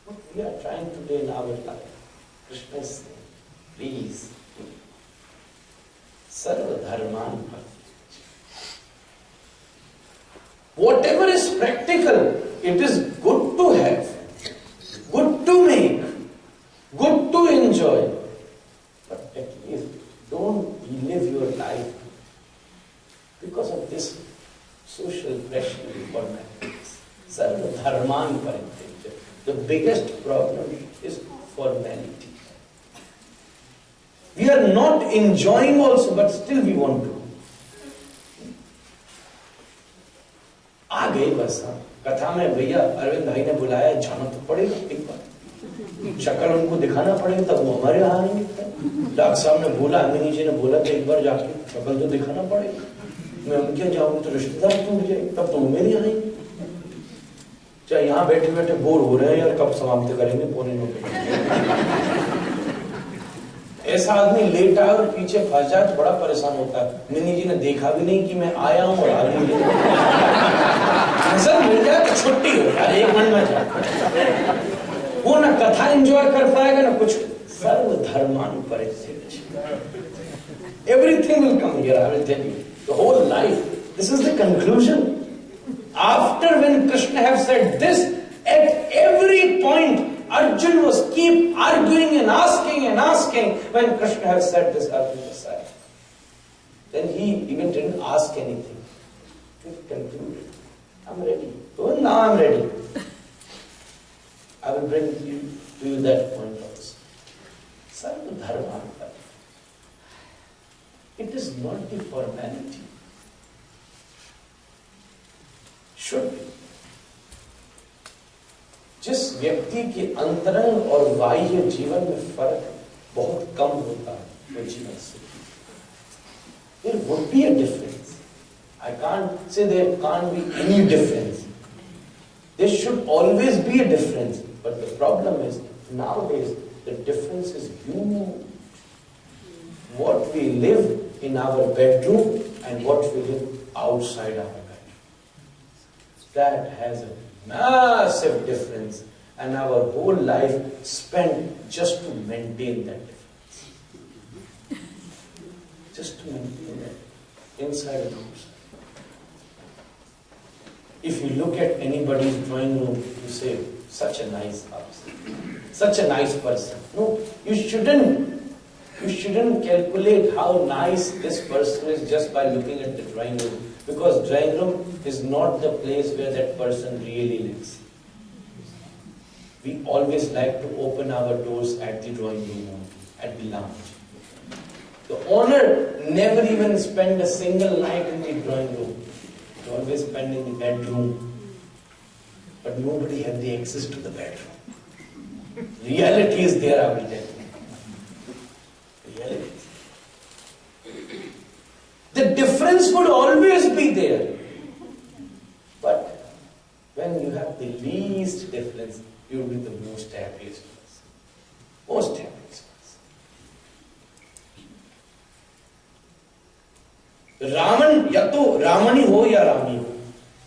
What we are trying to do in our life, Krishna is saying, please, sarva dharman bhakti. Whatever is practical, it is good to have, good to make, good to enjoy. But at least don't live your life because of this social pressure for formalities. Sarva dharman bhakti. The biggest problem is formality. We are not enjoying also, but still we want to. आ गए बस. कथा में भैया अरविंद भाई ने बुलाया, जाना तो पड़ेगा एक बार. शक्ल उनको दिखाना पड़ेगा, तब वो हमारे यहाँ आएंगे. डॉक्टर साहब ने बोला, अमीनी जी ने बोला कि एक बार जाके शक्ल तो दिखाना पड़ेगा. मैं उनके जाऊंगी तो रिश्तेदार टूट जाएंगे, तब तो वो मेरे यहाँ आएंगे. चाहे यहाँ बैठे बैठे बोर हो रहे हैं यार, कब समाप्त करेंगे 8:45. ऐसा आदमी लेट आया और पीछे फंस जाए तो बड़ा परेशान होता है. मिनी जी ने देखा भी नहीं कि मैं आया हूं और आदमी नजर मिल जाए तो छुट्टी हो यार, 1 मिनट में जाए. वो ना कथा एंजॉय कर पाएगा ना कुछ. सर्व धर्मानुपरित्यज्य Everything will come here, I will tell you. The whole life. This is the conclusion. After when Krishna have said this, at every point, Arjuna was keep arguing and asking. When Krishna have said this, Arjuna was silent. Then he even didn't ask anything. He concluded, I'm ready. Oh, now I'm ready. I will bring to you that point also. Sarva dharma. It is not the formality. Should be. जिस व्यक्ति के अंतरंग और बाह्य जीवन में फर्क बहुत कम होता है वो जीवन से there would be a difference. I can't say there can't be any difference. There should always be a difference. But the problem is nowadays the difference is huge. What we live in our bedroom and what we live outside our bedroom. That has a massive difference, and our whole life spent just to maintain that difference. Just to maintain that inside and outside. If you look at anybody's drawing room, you say, such a nice house, such a nice person. No, you shouldn't calculate how nice this person is just by looking at the drawing room. Because drawing room is not the place where that person really lives. We always like to open our doors at the drawing room, at the lounge. The owner never even spend a single night in the drawing room. He always spend in the bedroom. But nobody has the access to the bedroom. Reality is there, I will tell you. Reality. The difference would always be there. But when you have the least difference, you will be the most happiest person. Most happiest person. Raman, ya to Ramani ho ya Rami ho.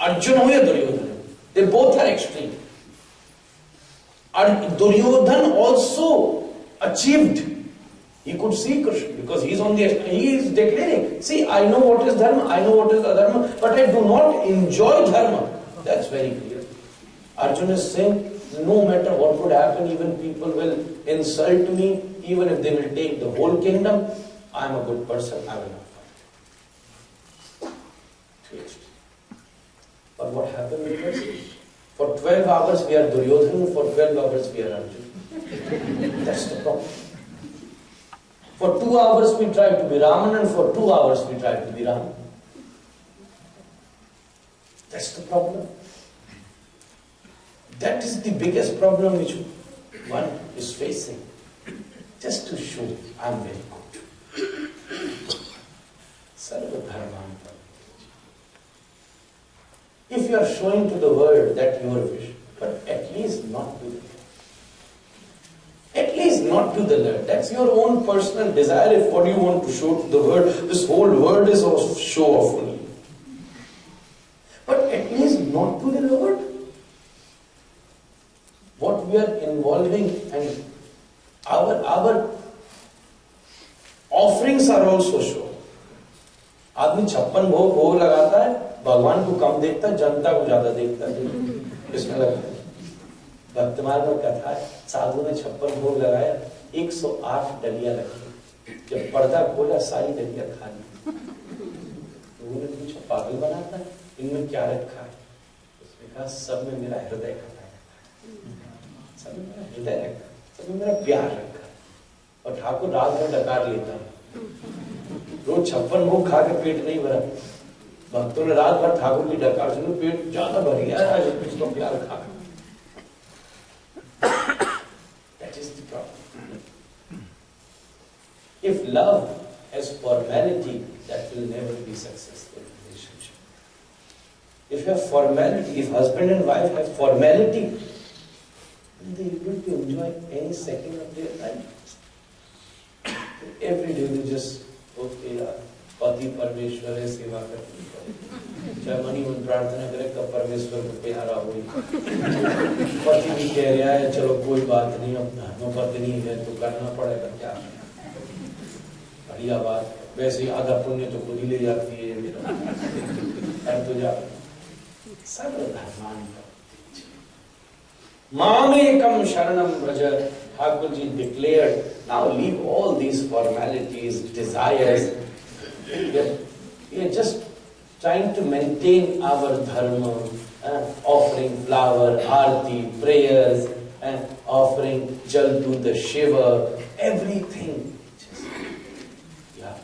Arjuna ho ya Duryodhana. They both are extreme. Duryodhana also achieved. He could see Krishna because he is declaring, see, I know what is dharma, I know what is adharma, but I do not enjoy dharma. That's very clear. Arjuna is saying, no matter what would happen, even people will insult me, even if they will take the whole kingdom, I am a good person, I will not fight. But what happened with us? For 12 hours we are Duryodhana, for 12 hours we are Arjuna. That's the problem. For 2 hours we try to be Raman, and for 2 hours we try to be Ram. That's the problem. That is the biggest problem which one is facing. Just to show I am very good. Sarva dharma. If you are showing to the world that your wish, but at least not to the world. At least not to the world. That's your own personal desire. If what you want to show to the world, this whole world is a show off only. But at least not to the Lord. What we are involving and our offerings are also show. आदमी 56 भोग लगाता है, भगवान को कम देखता है, जनता को ज्यादा देखता है. इसमें लगता है भक्तमाल में कथा है, साधु ने 56 भोग लगाया, 108 डलिया रखी. जब पर्दा खोला सारी डलिया खाली. लोगों ने पूछा पागल बनाता है, इनमें क्या रखा है? उसने कहा सब में मेरा हृदय रखा है, सब में मेरा हृदय रखा है, सब में मेरा प्यार रखा है. और ठाकुर रात भर डकार लेता है. रोज 56 भोग खा के पेट नहीं भरा. भक्तों ने रात भर ठाकुर की डकार सुनो, पेट ज्यादा भर गया, आज इसको प्यार खा. That is the problem. If love has formality, that will never be successful in relationship. If you have formality, if husband and wife have formality, then they will be able to enjoy any second of their life. Every day they just, okay, पति परमेश्वर है, सेवा करते हैं. चाहे money मन प्रार्थना करे कब परमेश्वर को प्यारा हो. पति भी कह रहा है चलो कोई बात नहीं, अब धर्म पत्नी है तो करना पड़ेगा, क्या बढ़िया बात है. वैसे ही आधा पुण्य तो खुद ही ले जाती है अब तो जा सर्वधर्मान मामेकम शरणम Vraj. Thakurji declared, now leave all these formalities, desires. We are just trying to maintain our dharma, offering flower, arti, prayers, offering jal to the Shiva, everything. Yeah.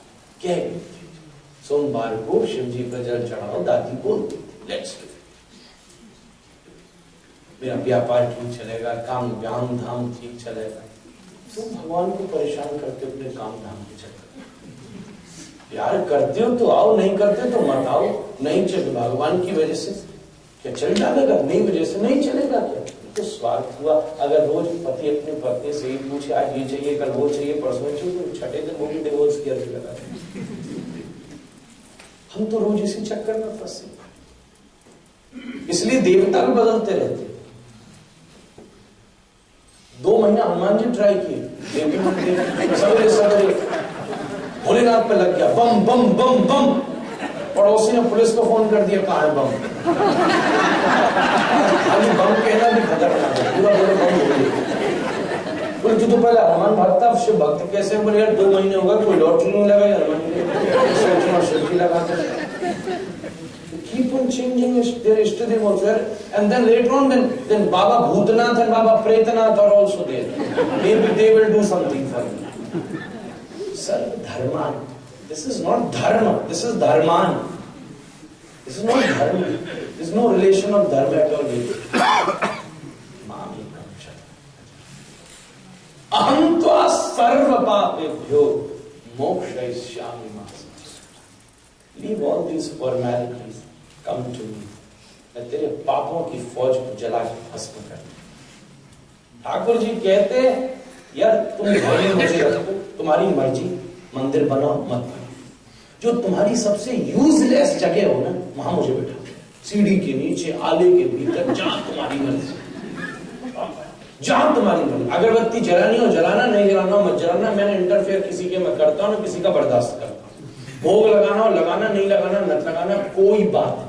सोमवार को शिव जी पर जल चढ़ाओ, दादी बोलती लेट्स डू. मेरा व्यापार ठीक चलेगा, काम व्याम धाम ठीक चलेगा. तुम भगवान को परेशान करते हो अपने काम धाम के चक्कर. यार करते हो तो आओ, नहीं करते तो मत आओ. नहीं चले भगवान की वजह से क्या चल जाएगा, नहीं वजह से नहीं चलेगा क्या? तो स्वार्थ हुआ. अगर रोज पति अपने पत्नी से ही पूछे आज ये चाहिए, कल वो चाहिए, परसों चाहिए, तो छठे दिन वो भी डिवोर्स किया लगा. हम तो रोज इसी चक्कर में फंसे. इसलिए देवता भी बदलते रहते. 2 महीना हनुमान जी ट्राई किए, सवेरे सवेरे भोलेनाथ पे लग गया, बम बम बम बम. पड़ोसी ने पुलिस को फोन कर दिया, कहाँ है बम? अभी बम कहना भी खतरनाक है, पूरा बोले बम हो गया. बोले तू तो पहले हनुमान भक्त, शिव भक्त कैसे? बोले यार 2 महीने होगा, कोई लॉटरी नहीं लगा हनुमान जी, सोचना शिव की लगाते. Keep on changing their Ishtadev also. And then later on, then Baba Bhutanath and Baba Pretanath are also there. Maybe they will do something for you. Sir, Dharman. This is not Dharma. This is Dharman. This is not Dharma. There is no relation of Dharma at all. Mami Kamsha. Aham tva sarva papebhyo mokshayishyami masa. Leave all these formalities. Come to me. मैं तेरे पापों की फौज को जला के भस्म कर. ठाकुर जी कहते यार तुम घर में मुझे रखो, तुम्हारी मर्जी, मंदिर बनाओ मत बनाओ. जो तुम्हारी सबसे यूजलेस जगह हो ना, वहां मुझे बैठाओ. सीढ़ी के नीचे, आले के भीतर, जहां तुम्हारी मर्जी, जहां तुम्हारी मर्जी. अगरबत्ती जलानी हो जलाना, नहीं जलाना हो मत जलाना. मैंने इंटरफेयर किसी के मैं करता हूं ना, किसी का बर्दाश्त करता हूं. भोग लगाना हो लगाना, नहीं लगाना मत लगाना, कोई बात नहीं.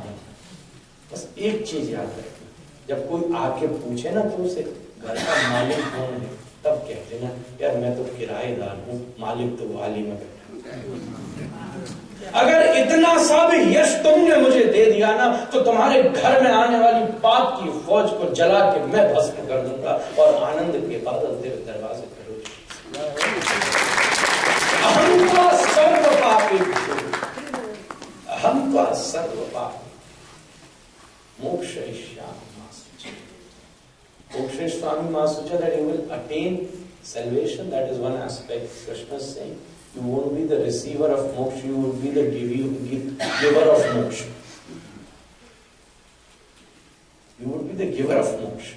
बस एक चीज याद रखना, जब कोई आके पूछे ना तुमसे घर का मालिक कौन है, तब कह देना यार मैं तो किराएदार हूं, मालिक तो वाली में बैठा. अगर इतना सा भी यश तुमने मुझे दे दिया ना, तो तुम्हारे घर में आने वाली पाप की फौज को जला के मैं भस्म कर दूंगा और आनंद के बादल तेरे दरवाजे पर हो. अहम त्वा सर्व पापेभ्यो, अहम त्वा सर्व पाप mokshayishyami masucha. Mokshayishyami masucha, that you will attain salvation. That is one aspect. Krishna is saying you won't be the receiver of moksha, you will be the giver of moksha. You will be the giver of moksha.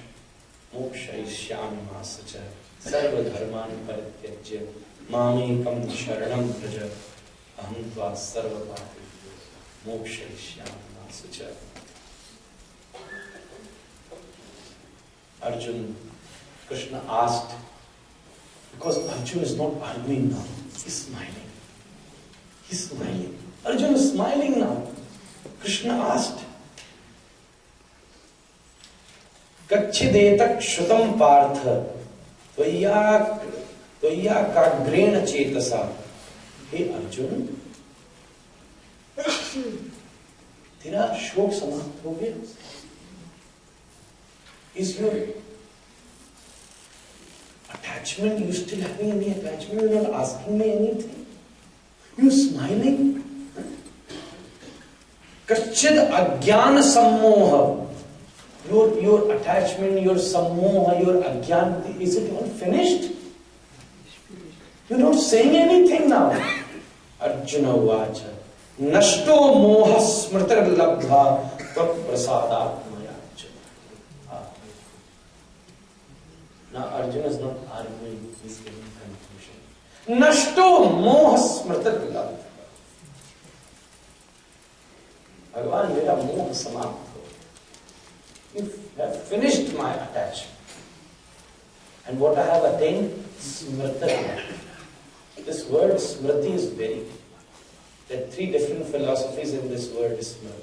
Mokshayishyami masucha. Sarva dharmani parityajya mamekam sharanam vraja. Aham tva sarva papebhyo mokshayishyami masucha. Arjuna, Krishna asked, because Arjuna is not arguing now, he's smiling. He's smiling. Arjuna is smiling now. Krishna asked, Kachchidetak shrutam partha tvaya kagrena chetasa. Hey Arjuna, तेरा शोक समाप्त हो गया? Is your attachment, you still having any attachment? You're not asking me anything. You're smiling. Kachchid ajnana sammoha. Your attachment, your sammoha, your ajnana, is it all finished? You're not saying anything now. Arjuna vacha. Nashto moha smritar labdha prasadat. Now Arjuna is not arguing, he is giving conclusion. Nashto moha smritar labdha. Bhagavan, mera moha समाप्त हो. You have finished my attachment. And what I have attained, smriti. This word smriti is very There are three different philosophies in this word Smarana.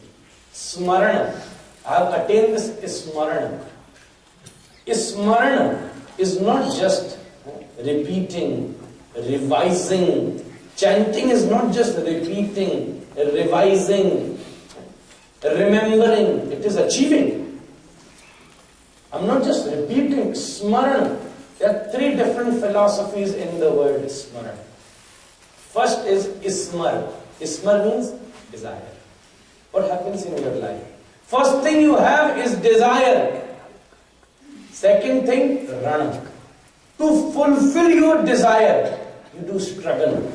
Smarana. I have attained this Smarana. Smarana is not just repeating, revising. Chanting is not just repeating, revising, remembering. It is achieving. I'm not just repeating. Smarana. There are three different philosophies in the word Smarana. First is Ismar. Ismar means desire. What happens in your life? First thing you have is desire. Second thing, Rana. To fulfill your desire, you do struggle.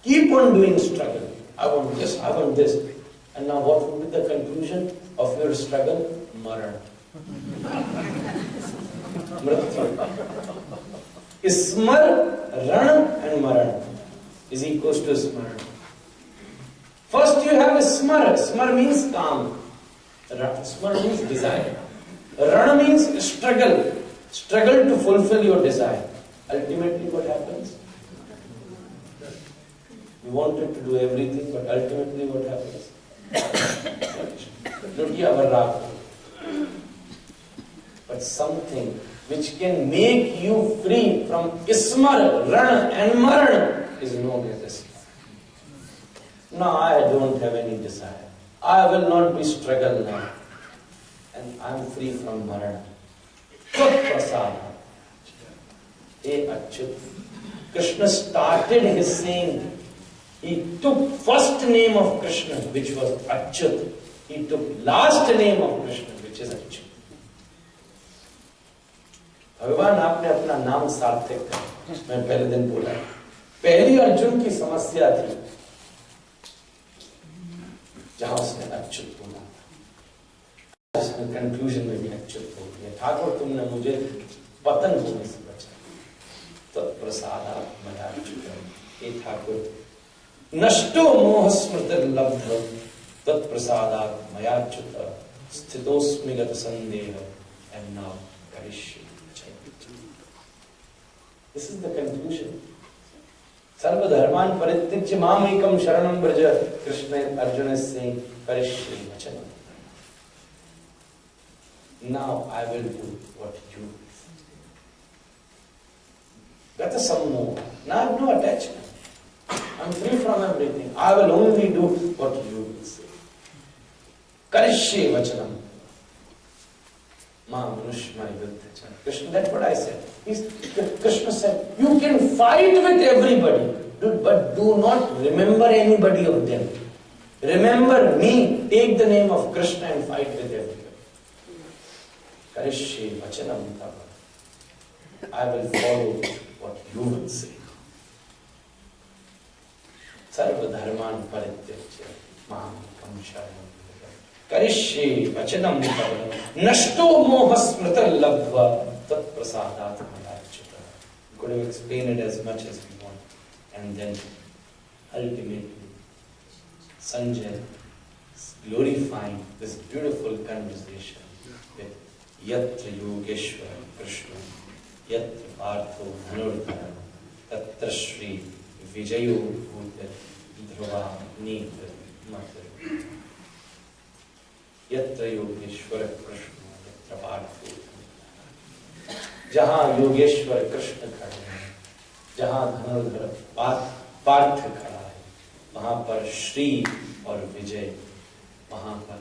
Keep on doing struggle. I want this, I want this. And now what would be the conclusion of your struggle? Marana. Ismar, Rana and Marana is equals to Smarana. First you have Smar. Smar means calm. Smar means desire. Rana means struggle. Struggle to fulfill your desire. Ultimately what happens? You wanted to do everything, but ultimately what happens? But something which can make you free from Ismar, Rana and Marana is known as Ismar. Now I don't have any desire. I will not be struggled now. And I am free from Marana. Tat prasada. Hey Achyut. Krishna started his saying. He took first name of Krishna, which was Achyut. He took last name of Krishna, which is Achyut. भगवान आपने अपना नाम सार्थक कर मैं पहले दिन बोला पहली अर्जुन की समस्या थी जहां उसने अच्युत बोला था उसने कंक्लूजन में भी अच्युत बोल दिया ठाकुर तुमने मुझे पतन होने से बचा तत्प्रसादा मया हे ठाकुर नष्टो मोह स्मृति लब्ध तत्प्रसादा मयाच्युत स्थितोस्मि गत संदेह and now करिष्ये. This is the conclusion. Sarva dharman parityajya mam ekam sharanam braja. Krishna, Arjuna is saying, Karishri vachanam. Now I will do what you will. Gata sammoha. Now I have no attachment. I am free from everything. I will only do what you will say. Karishri vachanam. Krishna, that's what I said. Krishna said, you can fight with everybody, but do not remember anybody of them. Remember me, take the name of Krishna and fight with everybody. Karishye vachanam tava. I will follow what you will say. Sarva dharman parityajya mam ekam sharanam. Karishye vachanam tava. Nashto moha smrita labdva tat prasadat madachyuta. We could have explained it as much as we want. And then ultimately Sanjay is glorifying this beautiful conversation with Yatra Yogeshwara Krishna, Yatra Partho Dhanurdhara, Tatra Shri Vijayo Bhuta Dhruva Netra Matra. Yatra Yogeshwara Krishna, Yatra Partho. जहां योगेश्वर कृष्ण खड़े हैं, जहां धनुर्धर पार्थ खड़ा है, वहां पर श्री और विजय, वहां पर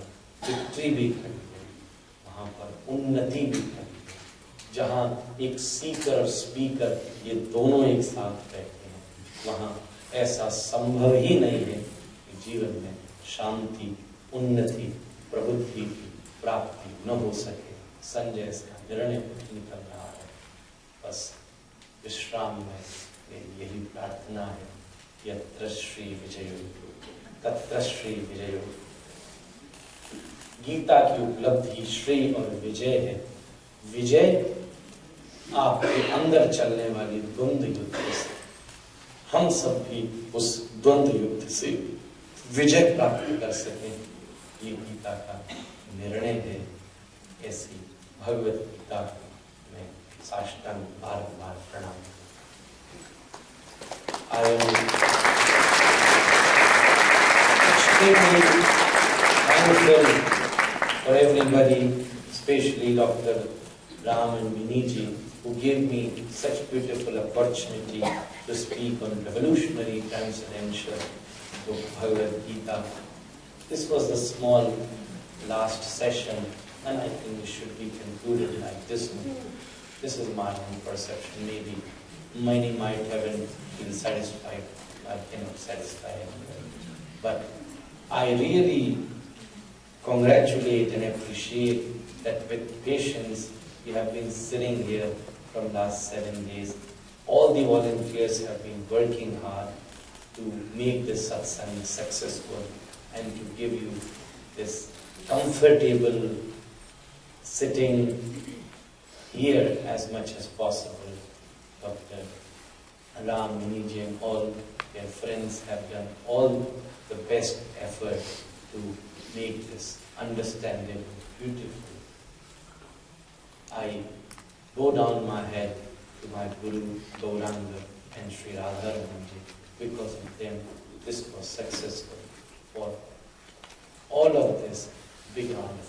विक्ट्री भी खड़ी है, वहां पर उन्नति भी खड़ी है. जहां एक सीकर और स्पीकर ये दोनों एक साथ बैठे हैं, वहां ऐसा संभव ही नहीं है कि जीवन में शांति, उन्नति, प्रबुद्धि की प्राप्ति न हो सके. संजय इसका निर्णय निकल रहा है. बस विश्राम में मेरी यही प्रार्थना है. यत्र श्री विजयो तत्र श्री विजयो. गीता की उपलब्धि श्री और विजय है. विजय आपके अंदर चलने वाली द्वंद्व युद्ध से, हम सब भी उस द्वंद्व युद्ध से विजय प्राप्त कर सकें, ये गीता का निर्णय है. ऐसी भगवद गीता में साष्टांग बार बार प्रणाम. extremely thankful for everybody, especially Dr. Ram and Viniji, who gave me such beautiful opportunity to speak on revolutionary transcendental book Bhagavad-Gita. This was the small last session, and I think it should be concluded like this. This is my own perception. Maybe many might haven't been satisfied. I cannot satisfy anyone. But I really congratulate and appreciate that with patience we have been sitting here from last 7 days. All the volunteers have been working hard to make this satsang successful and to give you this comfortable sitting here as much as possible. Dr. Ram, Viniji and all their friends have done all the best effort to make this understandable, beautiful. I bow down my head to my Guru, Gauranga and Sri Radharani. Because of them, this was successful. For all of this, big round of